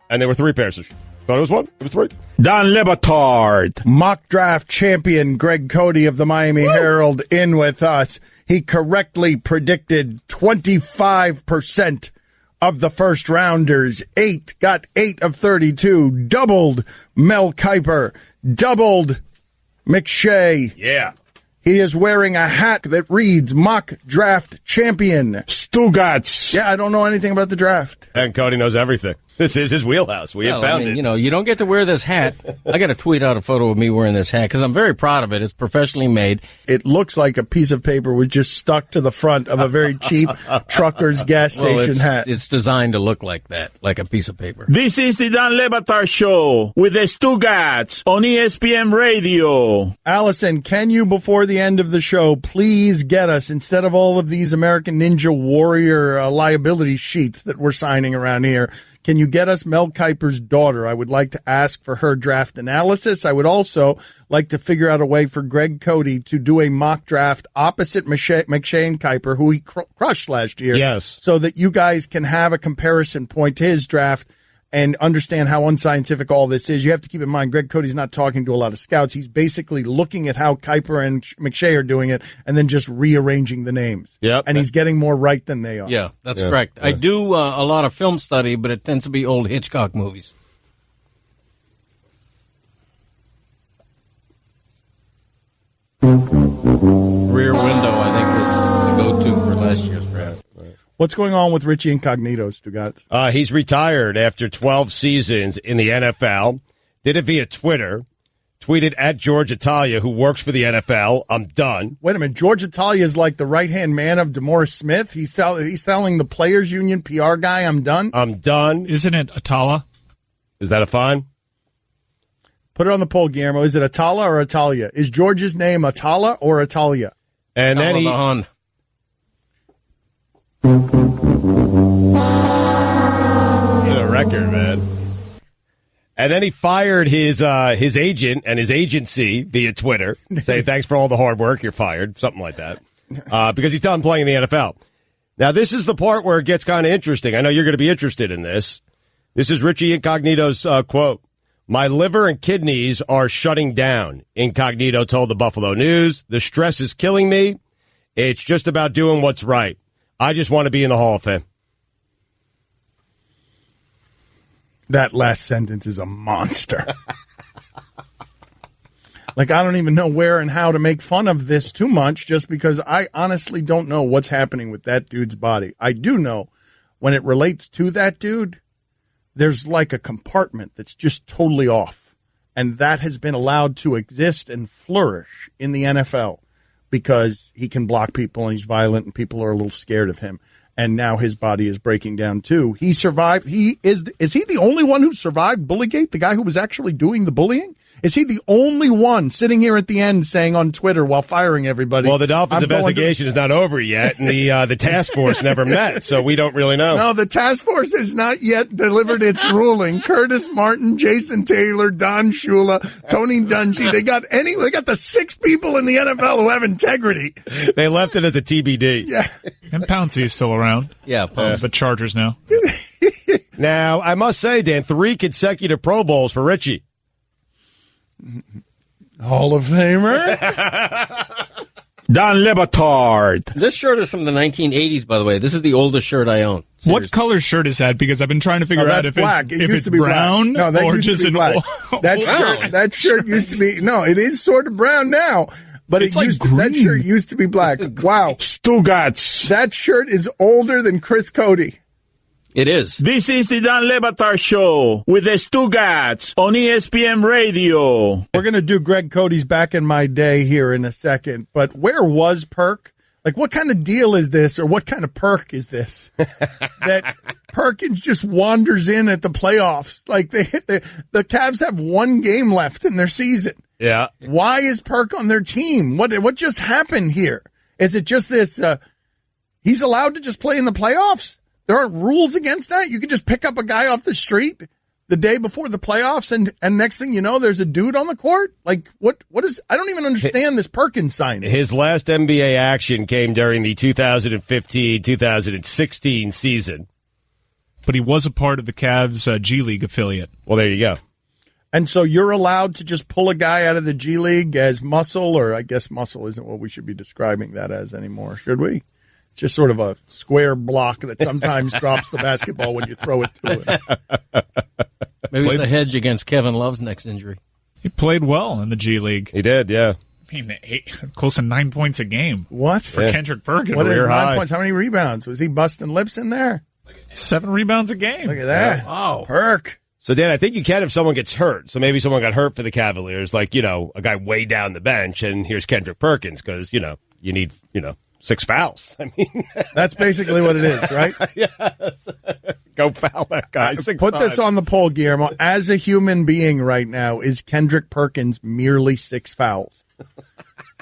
and there were 3 pairs of shoes. Thought it was 1. It was 3. Don Batard. Mock draft champion Greg Cote of the Miami Herald in with us. He correctly predicted 25% of the first rounders. 8 got 8 of 32. Doubled Mel Kiper. Doubled McShay. Yeah. He is wearing a hat that reads Mock Draft Champion. Stugotz. Yeah, I don't know anything about the draft. And Cody knows everything. This is his wheelhouse. We have found it. You know, you don't get to wear this hat. I got to tweet out a photo of me wearing this hat because I'm very proud of it. It's professionally made. It looks like a piece of paper was just stuck to the front of a very cheap trucker's gas station hat. It's designed to look like that, like a piece of paper. This is the Don Batard Show with the Stugotz on ESPN Radio. Allison, can you, before the end of the show, please get us, instead of all of these American Ninja Warrior liability sheets that we're signing around here, can you get us Mel Kiper's daughter? I would like to ask for her draft analysis. I would also like to figure out a way for Greg Cote to do a mock draft opposite McShay and Kiper, who he crushed last year. Yes. So that you guys can have a comparison point to his draft and understand how unscientific all this is. You have to keep in mind, Greg Cote's not talking to a lot of scouts. He's basically looking at how Kiper and McShay are doing it and then just rearranging the names. Yep. And he's getting more right than they are. Yeah, that's correct. Yeah. I do a lot of film study, but it tends to be old Hitchcock movies. Rear Window, I think, was the go-to for last year's draft. What's going on with Richie Incognito, Stugotz? He's retired after 12 seasons in the NFL. Did it via Twitter. Tweeted at George Italia, who works for the NFL. I'm done. Wait a minute. George Italia is like the right-hand man of DeMaurice Smith. He's telling the Players Union PR guy, I'm done? I'm done. Isn't it Atala? Is that a fine? Put it on the poll, Guillermo. Is it Atala or Italia? Is George's name Atala or Italia? And then he... a record, man. And then he fired his agent and his agency via Twitter, say thanks for all the hard work, you're fired, something like that, because he's done playing in the NFL. Now, this is the part where it gets kind of interesting. I know you're going to be interested in this. This is Richie Incognito's quote. My liver and kidneys are shutting down, Incognito told the Buffalo News. The stress is killing me. It's just about doing what's right. I just want to be in the Hall of Fame. That last sentence is a monster. Like, I don't even know where and how to make fun of this too much, just because I honestly don't know what's happening with that dude's body. I do know when it relates to that dude, there's like a compartment that's just totally off. And that has been allowed to exist and flourish in the NFL because he can block people and he's violent and people are a little scared of him. And now his body is breaking down too. He survived. Is he the only one who survived Bullygate? The guy who was actually doing the bullying? Is he the only one sitting here at the end saying on Twitter while firing everybody? Well, the Dolphins' investigation is not over yet, and the task force never met, so we don't really know. No, the task force has not yet delivered its ruling. Curtis Martin, Jason Taylor, Don Shula, Tony Dungy. They got the 6 people in the NFL who have integrity. They left it as a TBD. Yeah. And Pouncey's still around. Yeah, Pouncey. The Chargers now. Now, I must say, Dan, 3 consecutive Pro Bowls for Richie. Hall of Famer. Don Batard. This shirt is from the 1980s, by the way. This is the oldest shirt I own. Seriously. What color shirt is that? Because I've been trying to figure out if black. it's brown black. No, that or used just to be black. That shirt used to be, no, it is sort of brown now. But it's like that shirt used to be black. Wow. Stugotz. That shirt is older than Chris Cote. It is. This is the Don Batard Show with the Stugotz on ESPN Radio. We're going to do Greg Cote's Back in My Day here in a second, but where was Perk? Like, what kind of deal is this, or what kind of perk is this? That Perkins just wanders in at the playoffs. Like, the Cavs have 1 game left in their season. Yeah. Why is Perk on their team? What just happened here? Is it just this, he's allowed to just play in the playoffs? There aren't rules against that. You can just pick up a guy off the street the day before the playoffs, and next thing you know, there's a dude on the court. Like, what is? I don't even understand this Perkins signing. His last NBA action came during the 2015-2016 season, but he was a part of the Cavs G League affiliate. Well, there you go. And so you're allowed to just pull a guy out of the G League as muscle, or I guess muscle isn't what we should be describing that as anymore, should we? Just sort of a square block that sometimes drops the basketball when you throw it to it. Maybe it's a hedge against Kevin Love's next injury. He played well in the G League. He did, yeah. I mean, close to 9 points a game. What? For Kendrick Perkins. What is 9 points? How many rebounds? Was he busting lips in there? 7 rebounds a game. Look at that. Wow. Perk. So, Dan, I think you can if someone gets hurt. So maybe someone got hurt for the Cavaliers, like, a guy way down the bench, and here's Kendrick Perkins because, you need, 6 fouls. I mean, that's basically what it is, right? Yes. Go foul that guy. Put this on the poll, Guillermo. As a human being right now, is Kendrick Perkins merely 6 fouls?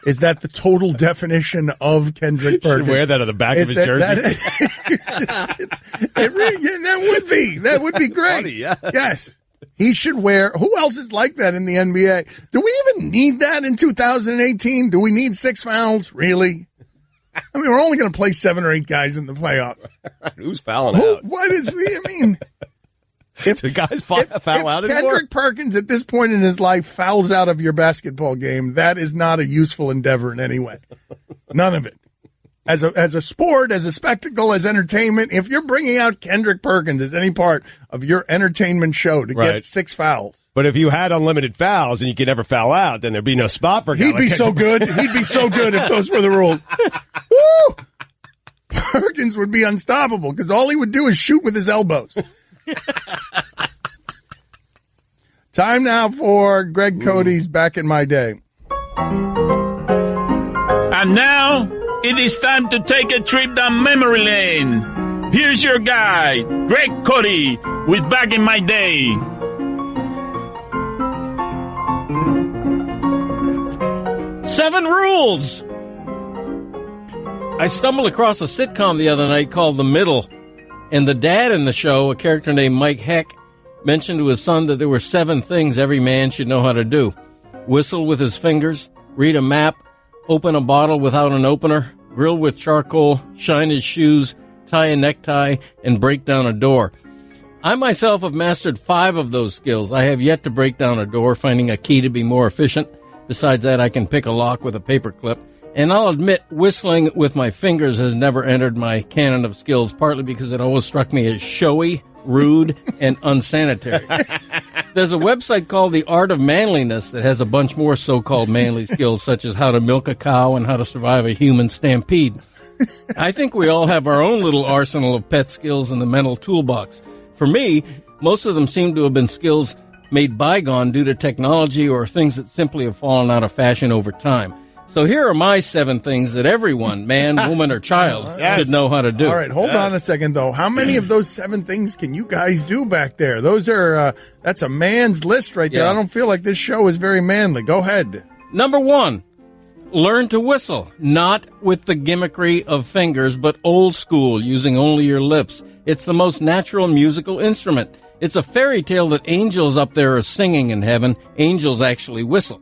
Is that the total definition of Kendrick Perkins? Should wear that on the back of his jersey. That would be great. Funny, yeah. Yes. He should wear. Who else is like that in the NBA? Do we even need that in 2018? Do we need 6 fouls? Really? I mean, we're only going to play 7 or 8 guys in the playoffs. Who's fouling out? What is? I mean, if the guys foul out anymore? Kendrick Perkins at this point in his life fouls out of your basketball game, that is not a useful endeavor in any way. None of it. As a sport, as a spectacle, as entertainment, if you're bringing out Kendrick Perkins as any part of your entertainment show to get 6 fouls. But if you had unlimited fouls and you could never foul out, then there'd be no spot for a guy. He'd be so good. He'd be so good if those were the rules. Woo! Perkins would be unstoppable because all he would do is shoot with his elbows. Time now for Greg Cote's Back in My Day. And now it is time to take a trip down memory lane. Here's your guy, Greg Cote, with Back in My Day. Seven rules. I stumbled across a sitcom the other night called The Middle, and the dad in the show, a character named Mike Heck, mentioned to his son that there were 7 things every man should know how to do. Whistle with his fingers, read a map, open a bottle without an opener, grill with charcoal, shine his shoes, tie a necktie, and break down a door. I myself have mastered 5 of those skills. I have yet to break down a door, finding a key to be more efficient. Besides that, I can pick a lock with a paperclip. And I'll admit, whistling with my fingers has never entered my canon of skills, partly because it always struck me as showy, rude, and unsanitary. There's a website called The Art of Manliness that has a bunch more so-called manly skills, such as how to milk a cow and how to survive a human stampede. I think we all have our own little arsenal of pet skills in the mental toolbox. For me, most of them seem to have been skills made bygone due to technology or things that simply have fallen out of fashion over time. So here are my 7 things that everyone, man, woman, or child, should know how to do. All right, hold on a second, though. How many of those 7 things can you guys do back there? Those are, that's a man's list right there. Yeah. I don't feel like this show is very manly. Go ahead. Number 1, learn to whistle. Not with the gimmickry of fingers, but old school, using only your lips. It's the most natural musical instrument. It's a fairy tale that angels up there are singing in heaven. Angels actually whistle.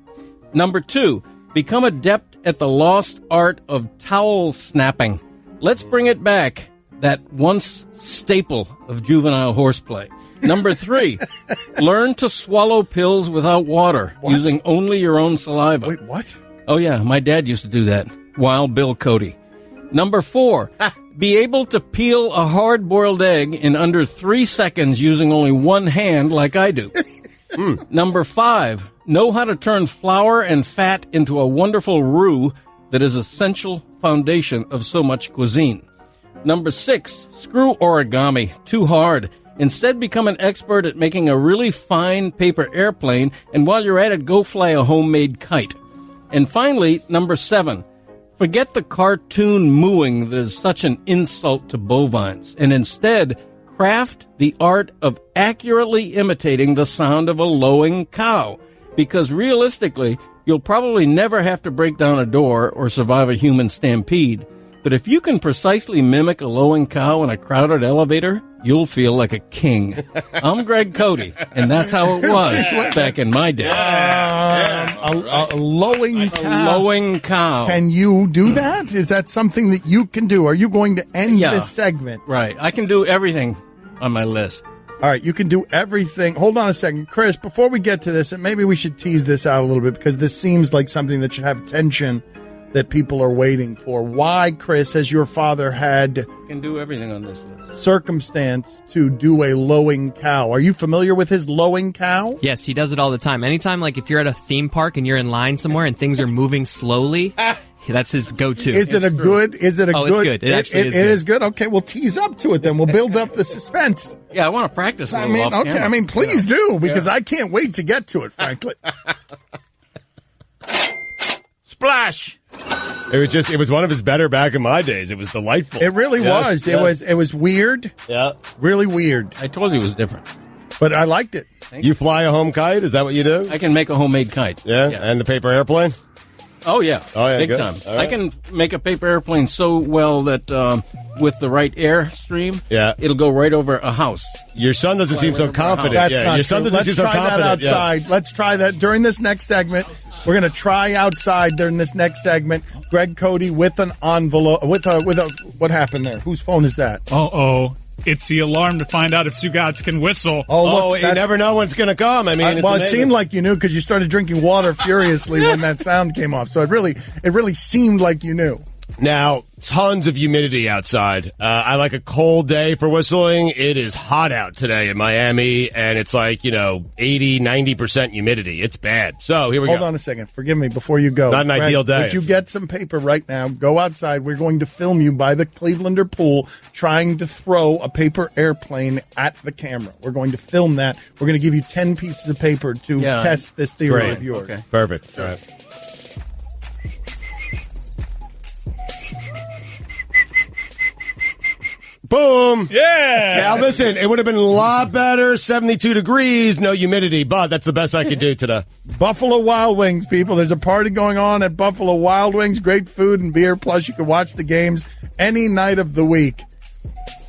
Number 2, become adept at the lost art of towel snapping. Let's bring it back, that once staple of juvenile horseplay. Number 3, learn to swallow pills without water, using only your own saliva. Wait, what? Oh, yeah, my dad used to do that. Wild Bill Cote. Number 4, be able to peel a hard-boiled egg in under 3 seconds using only one hand like I do. Number 5, know how to turn flour and fat into a wonderful roux that is essential foundation of so much cuisine. Number 6, screw origami. Too hard. Instead, become an expert at making a really fine paper airplane, and while you're at it, go fly a homemade kite. And finally, number 7, forget the cartoon mooing that is such an insult to bovines, and instead craft the art of accurately imitating the sound of a lowing cow. Because realistically, you'll probably never have to break down a door or survive a human stampede. But if you can precisely mimic a lowing cow in a crowded elevator, you'll feel like a king. I'm Greg Cote, and that's how it was back in my day. A lowing cow. A lowing cow. Can you do that? Is that something that you can do? Are you going to end this segment? Right. I can do everything on my list. All right, you can do everything. Hold on a second. Chris, before we get to this, and maybe we should tease this out a little bit because this seems like something that should have tension that people are waiting for. Why, Chris, has your father had Can do everything on this list. circumstance to do a lowing cow? Are you familiar with his lowing cow? Yes, he does it all the time. Anytime, like if you're at a theme park and you're in line somewhere and things are moving slowly, that's his go-to. Is it a good? Is it a good? It's good. It actually is good. It is good. Okay, we'll tease up to it then. We'll build up the suspense. Yeah, I want to practice a little off camera. I mean, please do because I can't wait to get to it. Frankly, Splash! It was one of his better back in my days. It was delightful. it really was. It was weird. Yeah. Really weird. I told you it was different. But I liked it. You fly a home kite? Is that what you do? I can make a homemade kite. Yeah? And the paper airplane? Oh, yeah. Big good. time. All right. I can make a paper airplane so well that with the right air stream, it'll go right over a house. Your son doesn't seem so confident. That's not your son true. doesn't Let's seem so try that confident. outside. Let's try that during this next segment. We're going to try outside during this next segment. Greg Cote with an envelope. With a what happened there? Whose phone is that? Uh-oh. It's the alarm to find out if Stugotz can whistle. Oh, look, you never know when it's going to come. I mean, well, it seemed like you knew because you started drinking water furiously when that sound came off. So it really seemed like you knew. Now, tons of humidity outside. I like a cold day for whistling. It is hot out today in Miami, and it's like, 80, 90% humidity. It's bad. So here we go. Hold on a second. Forgive me before you go. Not an ideal day. Would you get some paper right now? Go outside. We're going to film you by the Clevelander pool trying to throw a paper airplane at the camera. We're going to film that. We're going to give you 10 pieces of paper to test this theory of yours. Okay. Perfect. All right. Boom. Yeah. Now, listen, it would have been a lot better, 72 degrees, no humidity, but that's the best I could do today. Buffalo Wild Wings, people. There's a party going on at Buffalo Wild Wings. Great food and beer. Plus, you can watch the games any night of the week.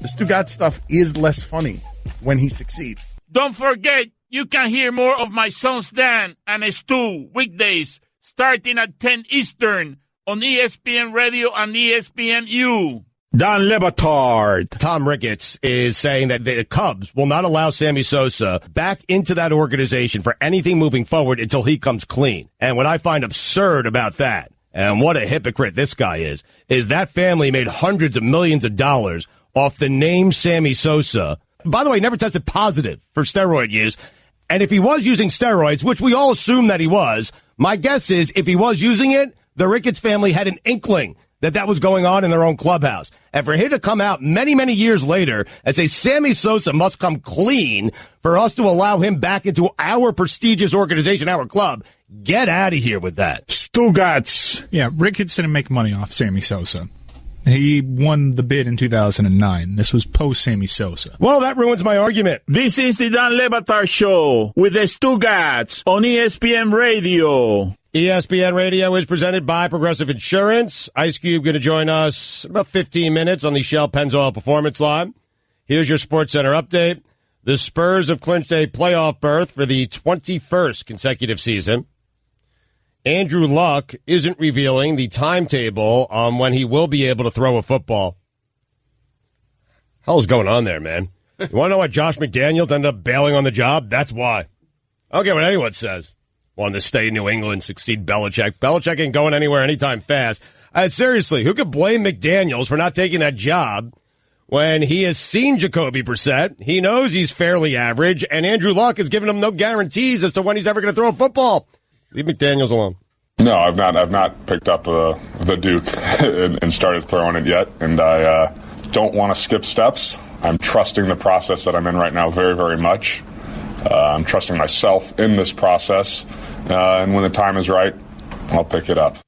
The Stugotz stuff is less funny when he succeeds. Don't forget, you can hear more of my sons Dan and Stu weekdays starting at 10 Eastern on ESPN Radio and ESPNU. Don Batard. Tom Ricketts is saying that the Cubs will not allow Sammy Sosa back into that organization for anything moving forward until he comes clean. And what I find absurd about that, and what a hypocrite this guy is that family made hundreds of millions of dollars off the name Sammy Sosa. By the way, never tested positive for steroid use. And if he was using steroids, which we all assume that he was, my guess is if he was using it, the Ricketts family had an inkling that was going on in their own clubhouse. And for him to come out many, many years later and say Sammy Sosa must come clean for us to allow him back into our prestigious organization, our club, get out of here with that. Stugotz. Yeah, Ricketts didn't make money off Sammy Sosa. He won the bid in 2009. This was post-Sammy Sosa. Well, that ruins my argument. This is the Dan Le Batard Show with the Stugotz on ESPN Radio. ESPN Radio is presented by Progressive Insurance. Ice Cube going to join us in about 15 minutes on the Shell Pennzoil Performance Line. Here's your SportsCenter update. The Spurs have clinched a playoff berth for the 21st consecutive season. Andrew Luck isn't revealing the timetable on when he will be able to throw a football. Hell's going on there, man? You want to know why Josh McDaniels ended up bailing on the job? That's why. I don't care what anyone says. Wanted to stay in New England, succeed Belichick. Belichick ain't going anywhere anytime fast. Seriously, who could blame McDaniels for not taking that job when he has seen Jacoby Brissett? He knows he's fairly average, and Andrew Luck has given him no guarantees as to when he's ever going to throw a football. Leave McDaniels alone. No, I've not picked up the Duke and started throwing it yet, and I don't want to skip steps. I'm trusting the process that I'm in right now very, very much. I'm trusting myself in this process, and when the time is right, I'll pick it up.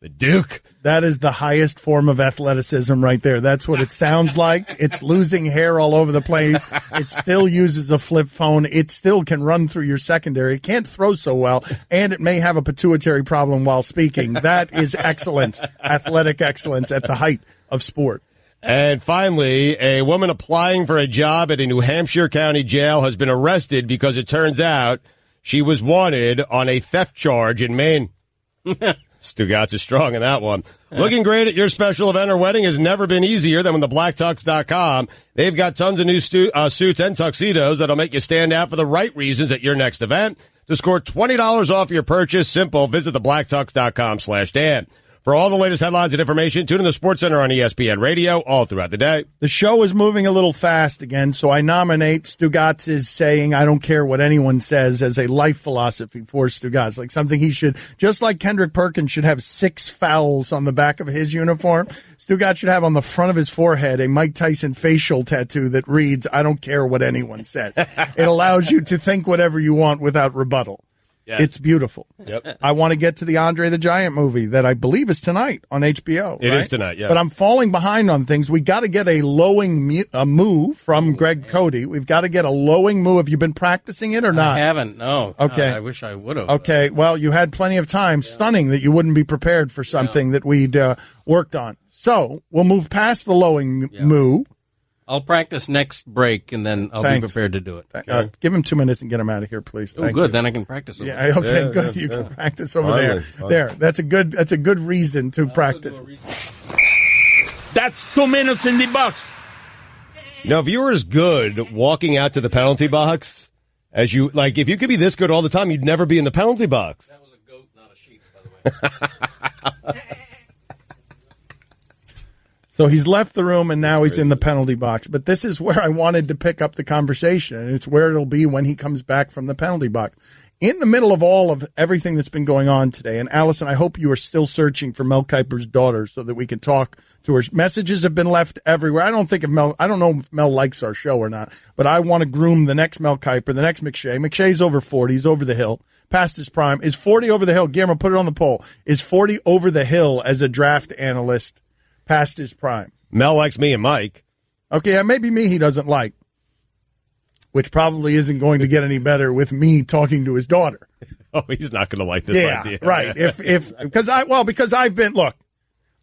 The Duke. That is the highest form of athleticism right there. That's what it sounds like. It's losing hair all over the place. It still uses a flip phone. It still can run through your secondary. It can't throw so well, and it may have a pituitary problem while speaking. That is excellence, athletic excellence at the height of sport. And finally, a woman applying for a job at a New Hampshire county jail has been arrested because it turns out she was wanted on a theft charge in Maine. Stugotz is strong in that one. Looking great at your special event or wedding has never been easier than with thebblacktux.com. They've got tons of new suits and tuxedos that'll make you stand out for the right reasons at your next event. To score $20 off your purchase, simple. Visit thebblacktux.com/Dan. For all the latest headlines and information, tune in the SportsCenter on ESPN Radio all throughout the day. The show is moving a little fast again, so I nominate Stugotz is saying, I don't care what anyone says, as a life philosophy for Stugotz. Like something he should, just like Kendrick Perkins should have 6 fouls on the back of his uniform, Stugotz should have on the front of his forehead a Mike Tyson facial tattoo that reads, I don't care what anyone says. It allows you to think whatever you want without rebuttal. Yes. It's beautiful. Yep. I want to get to the Andre the Giant movie that I believe is tonight on HBO. It is tonight, yeah. But I'm falling behind on things. We got to get a lowing moo from Greg Cote. We've got to get a lowing moo. Have you been practicing it or not? I haven't, no. Okay. I wish I would have. Okay, well, you had plenty of time. Yeah. Stunning that you wouldn't be prepared for something that we'd worked on. So we'll move past the lowing moo. I'll practice next break, and then I'll be prepared to do it. Give him 2 minutes and get him out of here, please. Oh, good. Then I can practice over there. Okay, good. You can practice over there. There. That's a good reason to practice. That's 2 minutes in the box. Now, if you were as good walking out to the penalty box as you, like, if you could be this good all the time, you'd never be in the penalty box. That was a goat, not a sheep, by the way. So he's left the room, and now he's in the penalty box. But this is where I wanted to pick up the conversation, and it's where it'll be when he comes back from the penalty box. In the middle of all of everything that's been going on today, and Allison, I hope you are still searching for Mel Kiper's daughter so that we can talk to her. Messages have been left everywhere. I don't know if Mel likes our show or not, but I want to groom the next Mel Kiper, the next McShay. McShay's over 40. He's over the hill, past his prime. Is 40 over the hill? Guillermo, put it on the poll. Is 40 over the hill as a draft analyst? Past his prime. Mel likes me and Mike. Okay, maybe me he doesn't like, which probably isn't going to get any better with me talking to his daughter. Oh, he's not going to like this idea. Right. Because I've been, look,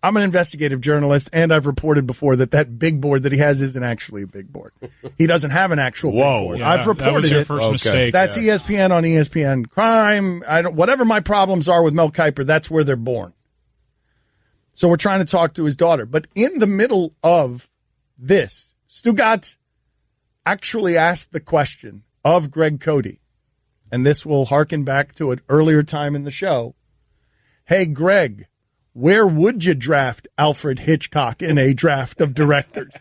I'm an investigative journalist, and I've reported before that big board that he has isn't actually a big board. He doesn't have an actual big board. Yeah, I've reported that was your first mistake. That's ESPN on ESPN Crime. Whatever my problems are with Mel Kiper, that's where they're born. So we're trying to talk to his daughter. But in the middle of this, Stugotz actually asked the question of Greg Cote, and this will harken back to an earlier time in the show. Hey, Greg, where would you draft Alfred Hitchcock in a draft of directors?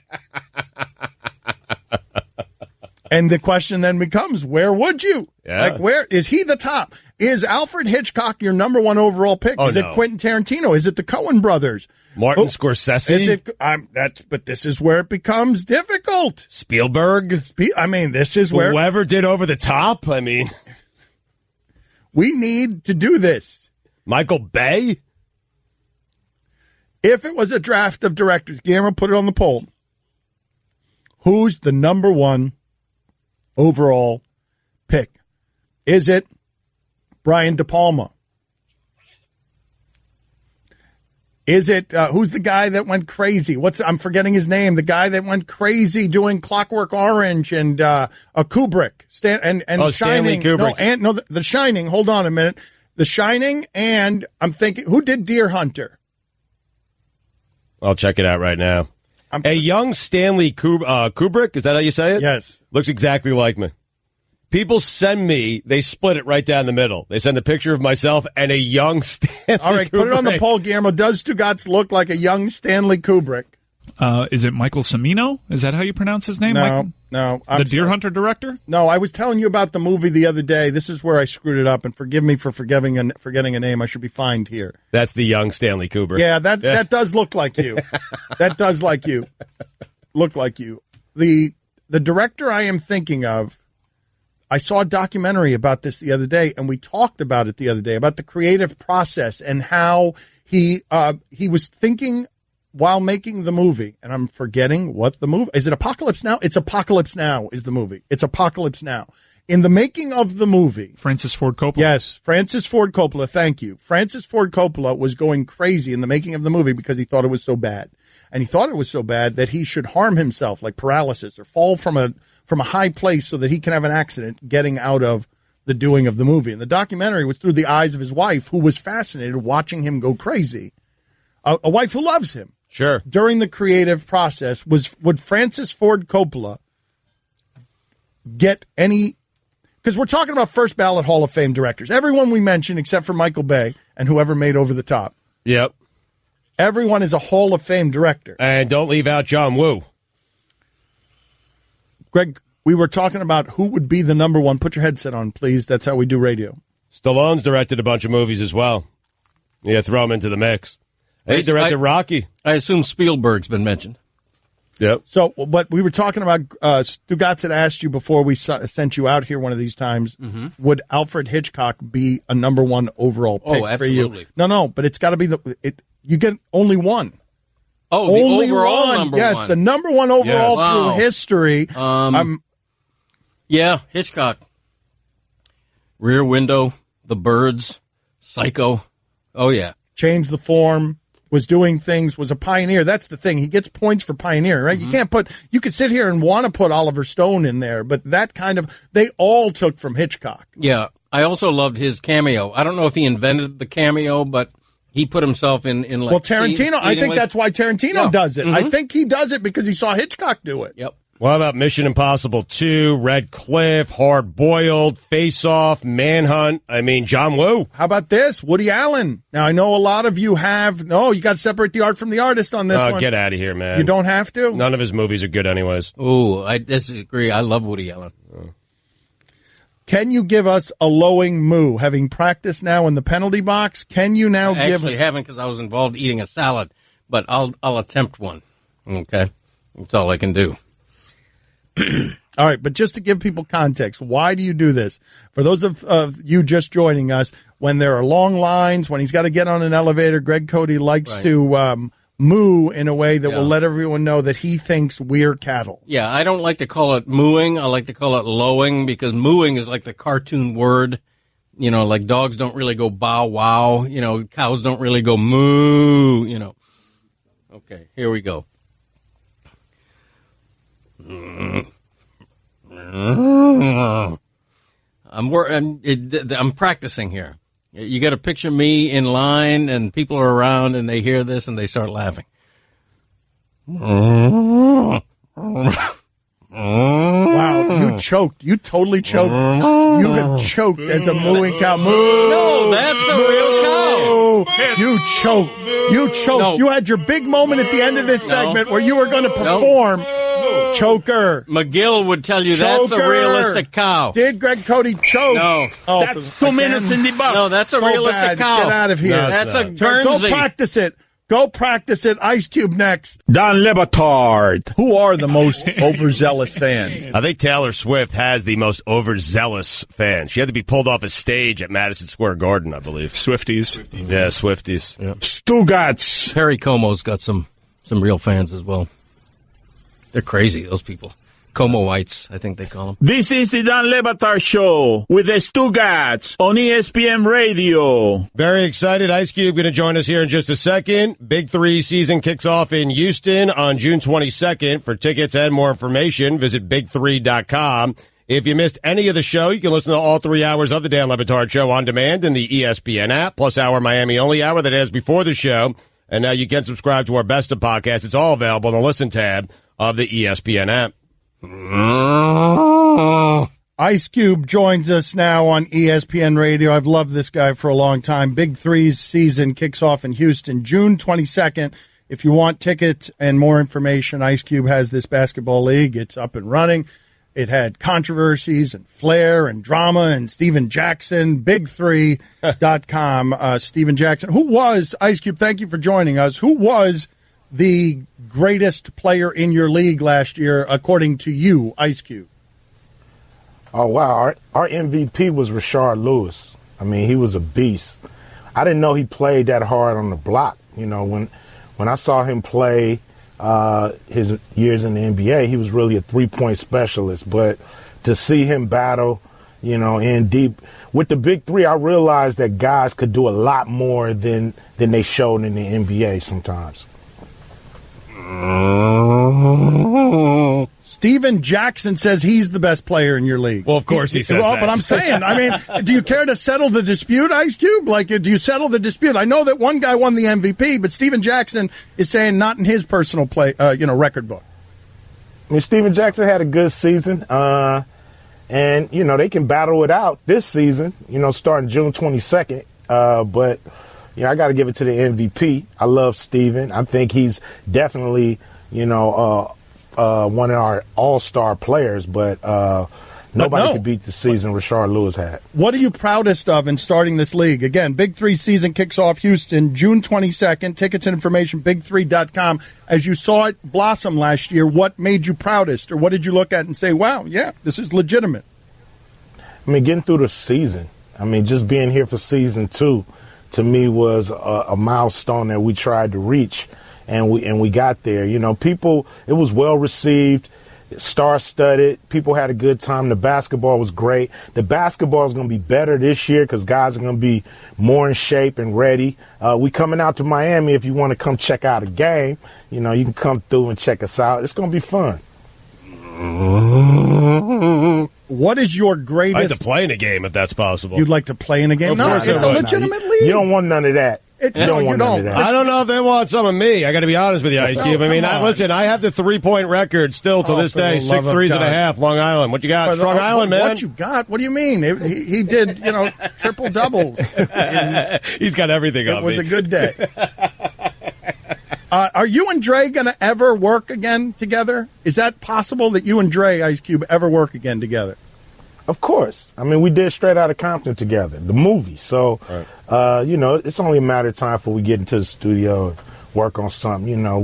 And the question then becomes, where would you? Yeah. Like, where is he the top? Is Alfred Hitchcock your number one overall pick? Oh, is it no. Quentin Tarantino? Is it the Coen brothers? Martin Scorsese? Is it? But this is where it becomes difficult. Spielberg? This is where whoever did Over the Top. I mean, we need to do this. Michael Bay? If it was a draft of directors, Guillermo, put it on the poll. Who's the number one overall pick? Is it Brian De Palma? Is it who's the guy that went crazy? I'm forgetting his name. The guy that went crazy doing Clockwork Orange and a Kubrick and Stanley Shining. Kubrick. The Shining. Hold on a minute. The Shining, and I'm thinking, who did Deer Hunter? I'll check it out right now. A young Stanley Kubrick, is that how you say it? Yes. Looks exactly like me. People send me, they split it right down the middle. They send a picture of myself and a young Stanley All right, Kubrick. put it on the poll, Guillermo. Does Stugotz look like a young Stanley Kubrick? Is it Michael Cimino? Is that how you pronounce his name? No. The Deer Hunter director? No, I was telling you about the movie the other day. This is where I screwed it up, and forgive me for forgetting a name. I should be fined here. That's the young Stanley Kubrick. Yeah, that does look like you. That does look like you. The director I am thinking of, I saw a documentary about this the other day, and we talked about it the other day, about the creative process and how he was thinking while making the movie, and I'm forgetting what the movie is. It Apocalypse Now? It's Apocalypse Now is the movie. It's Apocalypse Now. In the making of the movie, Francis Ford Coppola. Yes, Francis Ford Coppola. Thank you. Francis Ford Coppola was going crazy in the making of the movie because he thought it was so bad, and he thought it was so bad that he should harm himself, like paralysis, or fall from a high place so that he can have an accident getting out of the doing of the movie. And the documentary was through the eyes of his wife, who was fascinated watching him go crazy. A wife who loves him. Sure. During the creative process, would Francis Ford Coppola get any? Because we're talking about first ballot Hall of Fame directors. Everyone we mentioned, except for Michael Bay and whoever made Over the Top. Yep. Everyone is a Hall of Fame director. And don't leave out John Woo. Greg, we were talking about who would be the number one. Put your headset on, please. That's how we do radio. Stallone's directed a bunch of movies as well. Yeah, throw him into the mix. He directed Rocky. I assume Spielberg's been mentioned. Yep. So, but we were talking about, Stugotz had asked you before we sent you out here one of these times, would Alfred Hitchcock be a number one overall pick for you? No, but it's got to be you get only one. Oh, only the overall one. number yes, one. the number one overall through history. Yeah, Hitchcock. Rear Window, The Birds, Psycho. Oh, yeah. Changed the form. Was doing things, was a pioneer. That's the thing. He gets points for pioneering, right? You could sit here and want to put Oliver Stone in there, but that they all took from Hitchcock. Yeah. I also loved his cameo. I don't know if he invented the cameo, but he put himself in like. Well, Tarantino, I think that's why Tarantino does it. I think he does it because he saw Hitchcock do it. Yep. What about Mission Impossible 2, Red Cliff, Hard Boiled, Face Off, Manhunt? I mean, John Woo. How about this? Woody Allen. Now, I know a lot of you have. No, you got to separate the art from the artist on this one. Get out of here, man. You don't have to? None of his movies are good anyways. Oh, I disagree. I love Woody Allen. Can you give us a lowing moo? Having practiced now in the penalty box, can you now I give? Actually, haven't because I was involved eating a salad, but I'll attempt one. Okay, that's all I can do. All right, but just to give people context, why do you do this? For those of you just joining us, when there are long lines, when he's got to get on an elevator, Greg Cote likes to moo in a way that will let everyone know that he thinks we're cattle. Yeah, I don't like to call it mooing. I like to call it lowing because mooing is like the cartoon word. You know, like dogs don't really go bow wow. You know, cows don't really go moo. You know. Okay, here we go. I'm practicing here. You got to picture me in line, and people are around, and they hear this, and they start laughing. Wow, you choked. You totally choked. You have choked as a mooing cow. Moo. No, that's a real cow. You choked. You choked. No. You had your big moment at the end of this segment where you were going to perform. Choker. McGill would tell you that's a realistic cow. Did Greg Cote choke? No. That's 2 minutes in the box. No, that's a realistic cow. Get out of here. That's a Guernsey. Go practice it. Go practice it. Ice Cube next. Don Le Batard. Who are the most overzealous fans? I think Taylor Swift has the most overzealous fans. She had to be pulled off a stage at Madison Square Garden, I believe. Swifties. Yeah, Swifties. Yeah. Stugotz. Perry Como's got some real fans as well. They're crazy, those people. Comoites, I think they call them. This is the Don Le Batard Show with the Stugotz on ESPN Radio. Very excited. Ice Cube going to join us here in just a second. Big 3 season kicks off in Houston on June 22nd. For tickets and more information, visit big3.com. If you missed any of the show, you can listen to all 3 hours of the Dan Le Batard Show on demand in the ESPN app, plus our Miami Only hour that airs before the show. And now you can subscribe to our Best of podcast. It's all available in the Listen tab of the ESPN app. Ice Cube joins us now on ESPN Radio. I've loved this guy for a long time. Big 3's season kicks off in Houston, June 22nd. If you want tickets and more information, Ice Cube has this basketball league. It's up and running. It had controversies and flair and drama and Steven Jackson, big3.com. Steven Jackson, who was, Ice Cube, thank you for joining us. Who was the greatest player in your league last year, according to you, Ice Cube? Oh, wow. Our MVP was Rashard Lewis. I mean, he was a beast. I didn't know he played that hard on the block. You know, when I saw him play his years in the NBA, he was really a three-point specialist. But to see him battle, you know, in deep with the Big 3, I realized that guys could do a lot more than they showed in the NBA sometimes. Steven Jackson says he's the best player in your league. Well, of course he says that. But I'm saying, I mean, do you care to settle the dispute, Ice Cube? Like, do you settle the dispute? I know that one guy won the MVP, but Steven Jackson is saying not in his personal record book. I mean, Steven Jackson had a good season, and, you know, they can battle it out this season, you know, starting June 22nd, but you know, I got to give it to the MVP. I love Steven. I think he's definitely, you know, one of our all-star players, but nobody could beat the season Rashard Lewis had. What are you proudest of in starting this league? Again, Big 3 season kicks off Houston, June 22nd. Tickets and information, big3.com. As you saw it blossom last year, what made you proudest, or what did you look at and say, wow, yeah, this is legitimate? I mean, getting through the season. I mean, just being here for season 2, to me, was a milestone that we tried to reach, and we got there. You know, people, it was well received, star-studded. People had a good time. The basketball was great. The basketball is going to be better this year because guys are going to be more in shape and ready. We coming out to Miami. If you want to come check out a game, you know, you can come through and check us out. It's going to be fun. What is your greatest? I'd like to play in a game if that's possible. You'd like to play in a game? No, it's a legitimate league. You don't want none of that. You don't. I don't know if they want some of me. I got to be honest with you, Ice Cube. I mean, listen, I have the 3-point record still to this day. 6 threes and a half, Long Island. What you got? Strong Island, man. What you got? What do you mean? He did, you know, triple doubles. He's got everything on me. It was a good day. Are you and Dre going to ever work again together? Is that possible that you and Dre, Ice Cube, ever work again together? Of course. I mean, we did Straight Outta Compton together, the movie. So, you know, it's only a matter of time before we get into the studio and work on something. You know,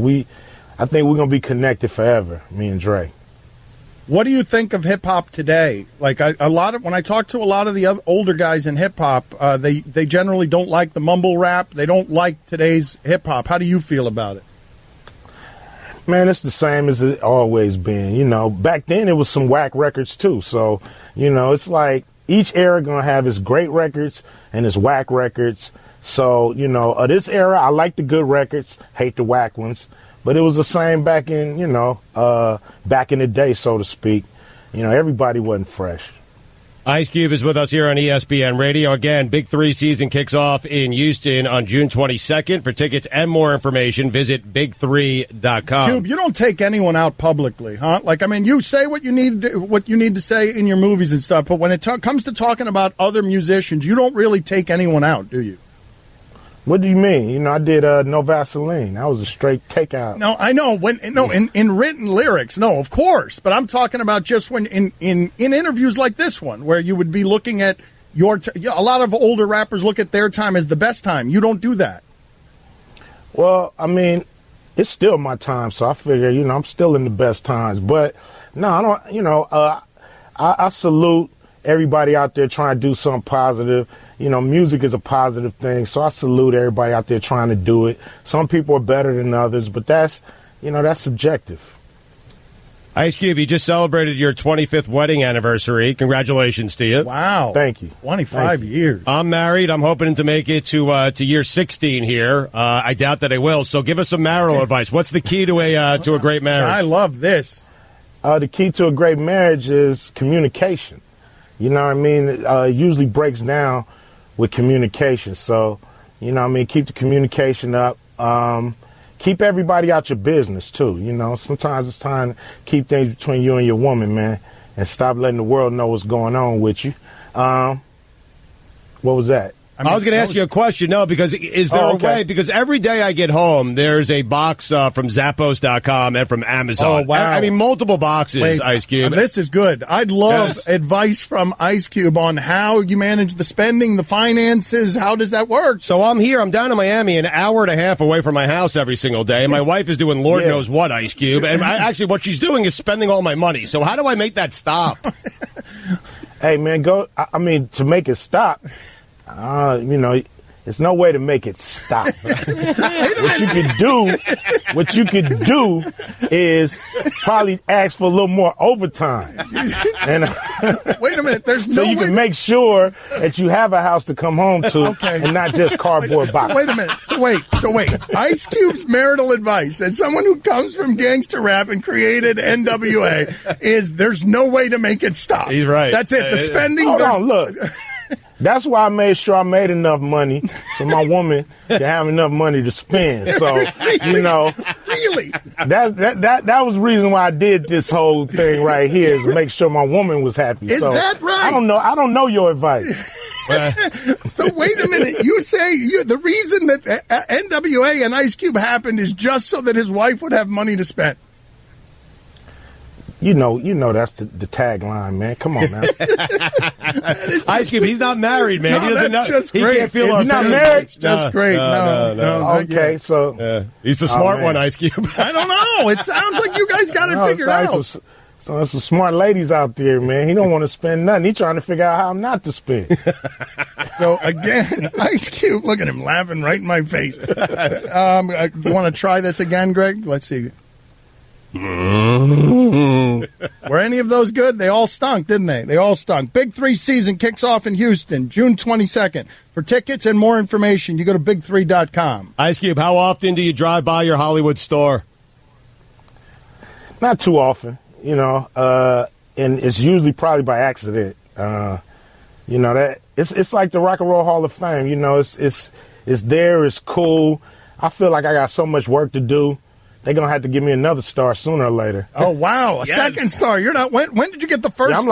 I think we're going to be connected forever, me and Dre. What do you think of hip hop today? Like when I talk to a lot of the other older guys in hip hop, they generally don't like the mumble rap. They don't like today's hip hop. How do you feel about it? Man, it's the same as it always been. You know, back then it was some whack records too. So, you know, it's like each era gonna have its great records and its whack records. So, you know, this era, I like the good records, hate the whack ones. But it was the same back in, you know, back in the day, so to speak. You know, everybody wasn't fresh. Ice Cube is with us here on ESPN Radio. Again, Big 3 season kicks off in Houston on June 22nd. For tickets and more information, visit big3.com. Cube, you don't take anyone out publicly, huh? Like, I mean, you say what you need to say in your movies and stuff, but when it comes to talking about other musicians, you don't really take anyone out, do you? What do you mean? You know, I did No Vaseline. That was a straight takeout. No, I know. In written lyrics, no, of course. But I'm talking about just when in interviews like this one, where you would be looking at a lot of older rappers look at their time as the best time. You don't do that. Well, I mean, it's still my time, so I figure, you know, I'm still in the best times. But no, I don't. You know, I salute everybody out there trying to do something positive. You know, music is a positive thing, so I salute everybody out there trying to do it. Some people are better than others, but that's subjective. Ice Cube, you just celebrated your 25th wedding anniversary. Congratulations to you. Wow. Thank you. 25 years. I'm married. I'm hoping to make it to year 16 here. I doubt that I will, so give us some marital advice. What's the key to a great marriage? I love this. The key to a great marriage is communication. You know what I mean? It usually breaks down with communication. So, you know what I mean? Keep the communication up. Keep everybody out your business, too. You know, sometimes it's time to keep things between you and your woman, man, and stop letting the world know what's going on with you. What was that? I was going to ask you a question. No, because is there a way? Because every day I get home, there's a box from Zappos.com and from Amazon. Oh, wow. I mean, multiple boxes, Wait, Ice Cube. This is good. I'd love advice from Ice Cube on how you manage the spending, the finances. How does that work? So I'm here. I'm down in Miami, an hour and a half away from my house every single day. And my wife is doing Lord knows what, Ice Cube. And actually, what she's doing is spending all my money. So how do I make that stop? Hey, man, to make it stop. You know, there's no way to make it stop. What you could do is probably ask for a little more overtime. And wait a minute, so you can make sure that you have a house to come home to, and not just cardboard boxes. Wait a minute. So wait. Ice Cube's marital advice, as someone who comes from gangster rap and created NWA, is there's no way to make it stop. He's right. That's it. The spending. Hold on, look. That's why I made sure I made enough money so my woman can have enough money to spend. So, you know, really, that was the reason why I did this whole thing right here, is to make sure my woman was happy. Is that right? I don't know your advice. So wait a minute. You say the reason that NWA and Ice Cube happened is just so that his wife would have money to spend. You know that's the tagline, man. Come on now. Ice Cube, he's not married, man. No, he doesn't know. Just he great. can't feel our He's not pain. married? Just great. No. Okay, so he's the smart one, Ice Cube. I don't know. It sounds like you guys got it figured out. So there's some smart ladies out there, man. He don't want to spend nothing. He's trying to figure out how not to spend. So again, Ice Cube, look at him laughing right in my face. Do you want to try this again, Greg? Let's see. Were any of those good? They all stunk, didn't they? They all stunk. Big 3 season kicks off in Houston, June 22nd. For tickets and more information, you go to big3.com. Ice Cube, how often do you drive by your Hollywood store? Not too often, you know, and it's usually probably by accident. You know, that it's like the Rock and Roll Hall of Fame. You know, it's there, it's cool. I feel like I got so much work to do. They're going to have to give me another star sooner or later. Oh, wow. A second star. You're not. When did you get the first star? I'm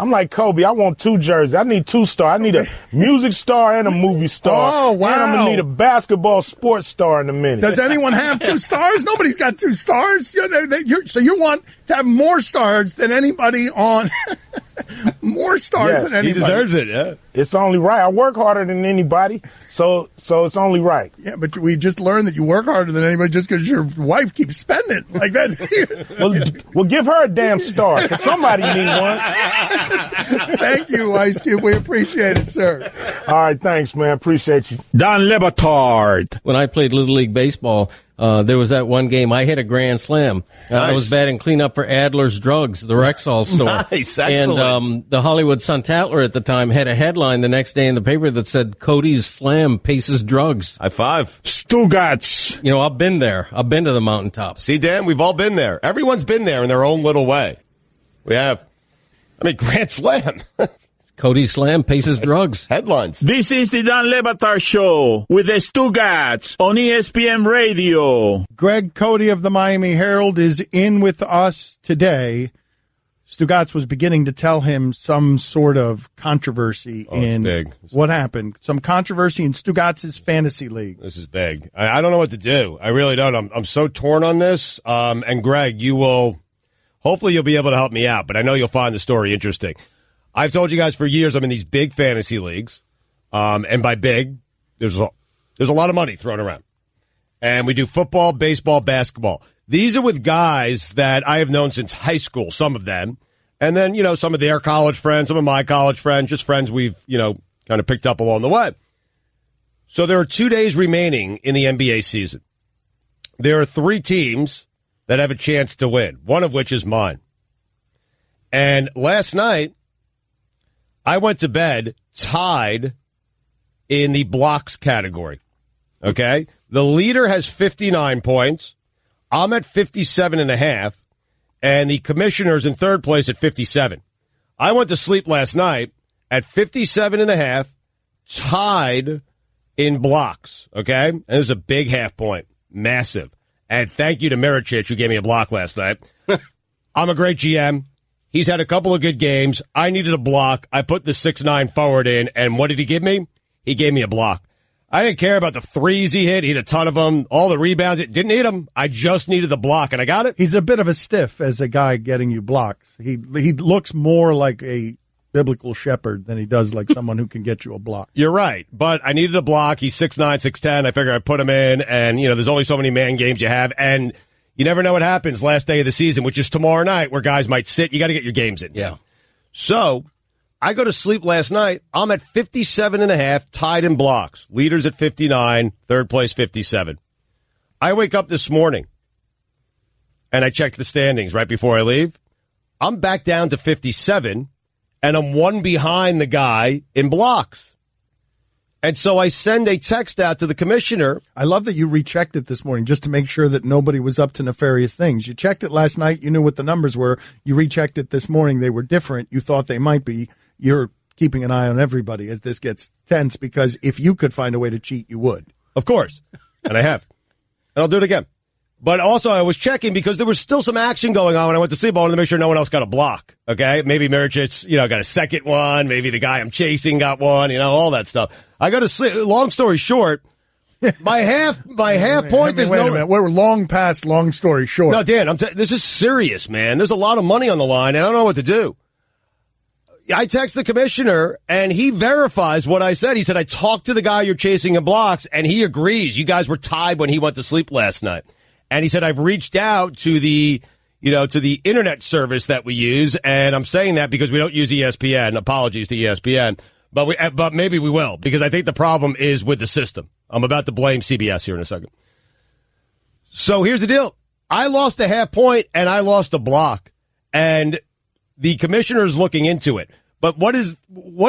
like Kobe. I want 2 jerseys. I need 2 stars. I need a music star and a movie star. Oh, wow. And I'm going to need a basketball sports star in a minute. Does anyone have 2 stars? Nobody's got 2 stars. You know, so you want to have more stars than anybody on. More stars than anybody. He deserves it, yeah. It's only right. I work harder than anybody, so it's only right. Yeah, but we just learned that you work harder than anybody just because your wife keeps spending like that. Well, give her a damn star, because somebody needs one. Thank you, Ice Cube. We appreciate it, sir. All right, thanks, man. Appreciate you. Don Le Batard. When I played Little League Baseball, there was that one game I hit a grand slam. Nice. I was batting cleanup for Adler's Drugs, the Rexall store. Nice, excellent. And the Hollywood Sun-Tatler at the time had a headline the next day in the paper that said, Cote's slam paces drugs. High five. Stugotz. You know, I've been there. I've been to the mountaintop. See, Dan, we've all been there. Everyone's been there in their own little way. We have. I mean, grand slam. Cote's slam paces drugs. Headlines. This is the Don Le Batard Show with the Stugotz on ESPN Radio. Greg Cote of the Miami Herald is in with us today. Stugotz was beginning to tell him some sort of controversy in big. What happened? Some controversy in Stugotz's fantasy league. This is big. I don't know what to do. I really don't. I'm so torn on this. And Greg, hopefully you'll be able to help me out, but I know you'll find the story interesting. I've told you guys for years I'm in these big fantasy leagues. And by big, there's a lot of money thrown around. And we do football, baseball, basketball. These are with guys that I have known since high school, some of them. And then, some of their college friends, some of my college friends, just friends we've, kind of picked up along the way. So there are 2 days remaining in the NBA season. There are 3 teams that have a chance to win, one of which is mine. And last night, I went to bed tied in the blocks category. Okay? The leader has 59 points. I'm at 57.5, and the commissioner's in third place at 57. I went to sleep last night at 57.5, tied in blocks, okay? And this is a big half point, massive. And thank you to Mirichich, who gave me a block last night. I'm a great GM. He's had a couple of good games. I needed a block. I put the 6'9" forward in, and what did he give me? He gave me a block. I didn't care about the threes he hit. He hit a ton of them. All the rebounds. It didn't need them. I just needed the block, and I got it. He's a bit of a stiff as a guy getting you blocks. He looks more like a biblical shepherd than he does like someone who can get you a block. You're right, but I needed a block. He's 6'9", 6'10". I figured I'd put him in, and, there's only so many man games you have, and you never know what happens last day of the season, which is tomorrow night, where guys might sit. You got to get your games in. Yeah. So I go to sleep last night. I'm at 57.5, tied in blocks. Leaders at 59, third place 57. I wake up this morning, and I check the standings right before I leave. I'm back down to 57, and I'm one behind the guy in blocks. And so I send a text out to the commissioner. I love that you rechecked it this morning just to make sure that nobody was up to nefarious things. You checked it last night. You knew what the numbers were. You rechecked it this morning. They were different. You thought they might be. You're keeping an eye on everybody as this gets tense, because if you could find a way to cheat, you would. Of course. And I have. And I'll do it again. But also I was checking because there was still some action going on when I went to sleep. I wanted to make sure no one else got a block. Okay? Maybe Mirichich, got a second one. Maybe the guy I'm chasing got one, all that stuff. I go to sleep. Long story short, my half point is Wait a minute. We're long past long story short. No, Dan, this is serious, man. There's a lot of money on the line, and I don't know what to do. I text the commissioner, and he verifies what I said. He said, I talked to the guy you're chasing in blocks, and he agrees. You guys were tied when he went to sleep last night. And he said, I've reached out to the internet service that we use, and I'm saying that because we don't use ESPN. Apologies to ESPN. But maybe we will, because I think the problem is with the system. I'm about to blame CBS here in a second. So here's the deal. I lost a half point, and I lost a block. And the commissioner's looking into it. But what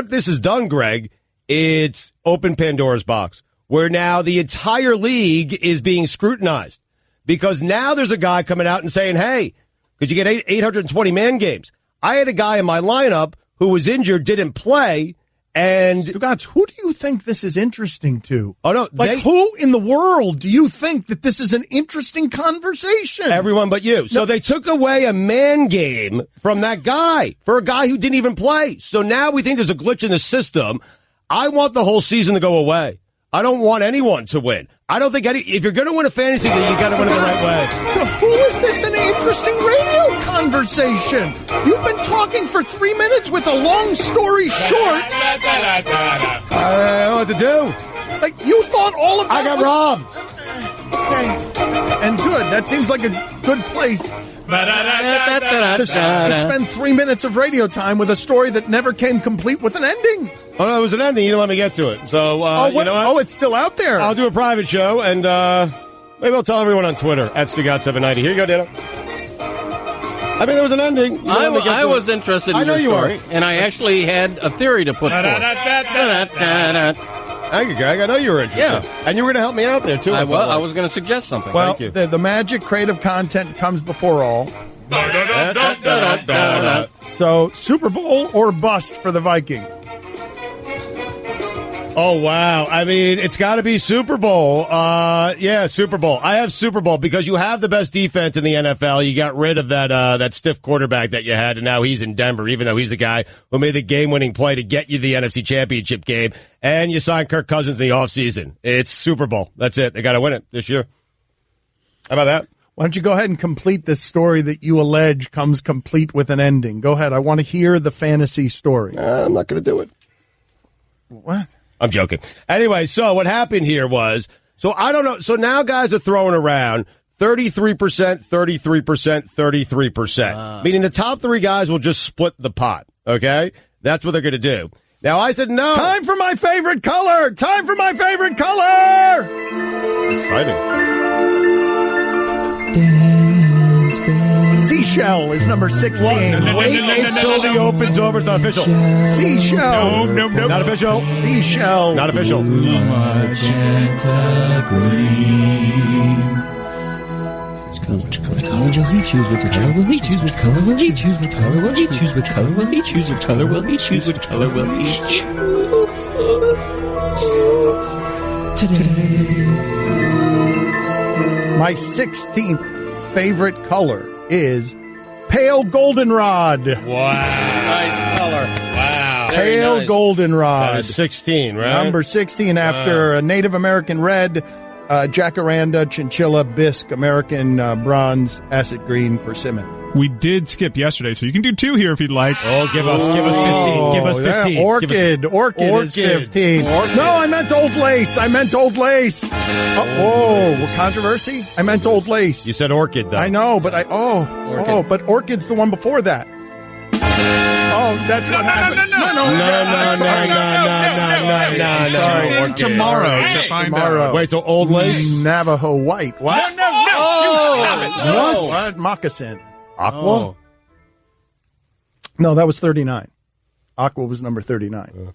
this has done, Greg, it's opened Pandora's box, where now the entire league is being scrutinized. Because now there's a guy coming out and saying, hey, could you get 820 man games? I had a guy in my lineup who was injured, didn't play, and Stugotz, who do you think this is interesting to? Oh, no. Who in the world do you think that this is an interesting conversation? Everyone but you. So they took away a man game from that guy for a guy who didn't even play. So now we think there's a glitch in the system. I want the whole season to go away. I don't want anyone to win. I don't think if you're going to win a fantasy league, you got to win it the right way. To who is this an interesting radio conversation? You've been talking for 3 minutes with a long story short. I don't know what to do. Like, you thought all of that I got robbed. Okay. And good. That seems like a good place to spend 3 minutes of radio time with a story that never came complete with an ending. Oh, no, it was an ending. You didn't let me get to it. So, you know what? Oh, it's still out there. I'll do a private show, and maybe I'll tell everyone on Twitter, @Stugotz790. Here you go, Dana. I mean, there was an ending. I was interested in your story, and I actually had a theory to put forth. Thank you, Greg. I know you were interested. Yeah. And you were going to help me out there, too. I was going to suggest something. Well, Thank you. the magic creative content comes before all. So, Super Bowl or bust for the Vikings? Oh, wow. I mean, it's got to be Super Bowl. Yeah, Super Bowl. I have Super Bowl because you have the best defense in the NFL. You got rid of that stiff quarterback that you had, and now he's in Denver, even though he's the guy who made the game-winning play to get you the NFC Championship game. And you signed Kirk Cousins in the offseason. It's Super Bowl. That's it. They got to win it this year. How about that? Why don't you go ahead and complete this story that you allege comes complete with an ending? Go ahead. I want to hear the fantasy story. I'm not going to do it. What? I'm joking. Anyway, so what happened here was, so I don't know. So now guys are throwing around 33%, 33%, 33%. Meaning the top three guys will just split the pot. Okay? That's what they're going to do. Now I said no. Time for my favorite color. Time for my favorite color. Exciting. Seashell is number 16. Wait until the opens over. It's not official. Seashell. No. Not official. Seashell. Not official. Magenta green. Which color will he choose? Which color will he choose? Which color will he choose? Which color will he choose? Which color will he choose? Which color will he choose? Which color will he choose? Today. My 16th favorite color is pale goldenrod. Wow. Nice color. Wow. Pale nice. goldenrod. That is 16, right? Number 16 after Native American red, jacaranda, chinchilla, bisque, American bronze, acid green, persimmon. We did skip yesterday, so you can do 2 here if you'd like. Oh, give us 15. Give us 15. Yeah, orchid is 15. Orchid. No, I meant Old Lace. What controversy? I meant Old Lace. You said orchid, though. I know, but but orchid's the one before that. Oh, that's what happened. No. Sorry. Tomorrow to find out. Wait, so Old Lace? Navajo White. What? No. You stop it. What? Moccasin. Aqua? Oh. No, that was 39. Aqua was number 39.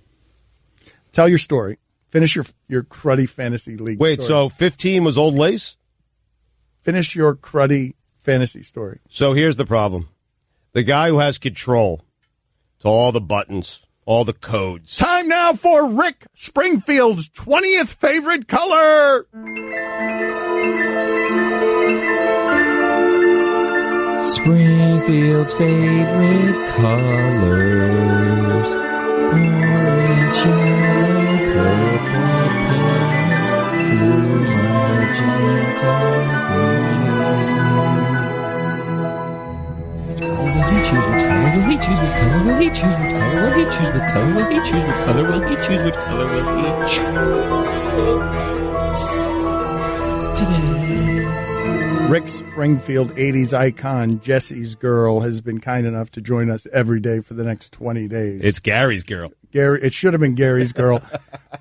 Tell your story. Finish your cruddy fantasy league Wait, story. so 15 was Old Lace? Finish your cruddy fantasy story. So here's the problem. The guy who has control to all the buttons, all the codes. Time now for Rick Springfield's 20th favorite color. Springfield's favorite colors: orange, yellow, purple, blue, magenta, green. Which color will he choose? Which color will he choose? Which color will he choose? Which color will he choose? Which color will he choose? Which color will he choose? Today. Rick Springfield, 80s icon, Jesse's girl, has been kind enough to join us every day for the next 20 days. It's Gary's girl. It should have been Gary's girl.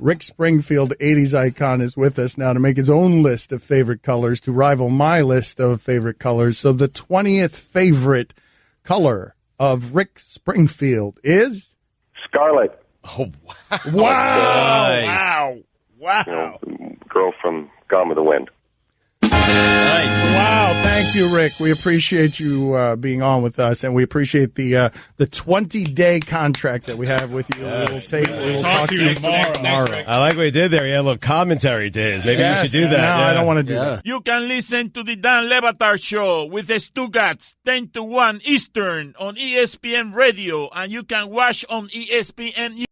Rick Springfield, 80s icon, is with us now to make his own list of favorite colors to rival my list of favorite colors. So the 20th favorite color of Rick Springfield is? Scarlet. Oh, wow. Wow. You know, the girl from Gone with the Wind. Wow, thank you, Rick. We appreciate you being on with us, and we appreciate the 20-day contract that we have with you. Yes. We will talk to you tomorrow. I like what he did there. He had a little commentary to his. Maybe you should do that. No, I don't want to do that. You can listen to the Dan Le Batard Show with the Stugotz 10 to 1 Eastern on ESPN Radio, and you can watch on ESPN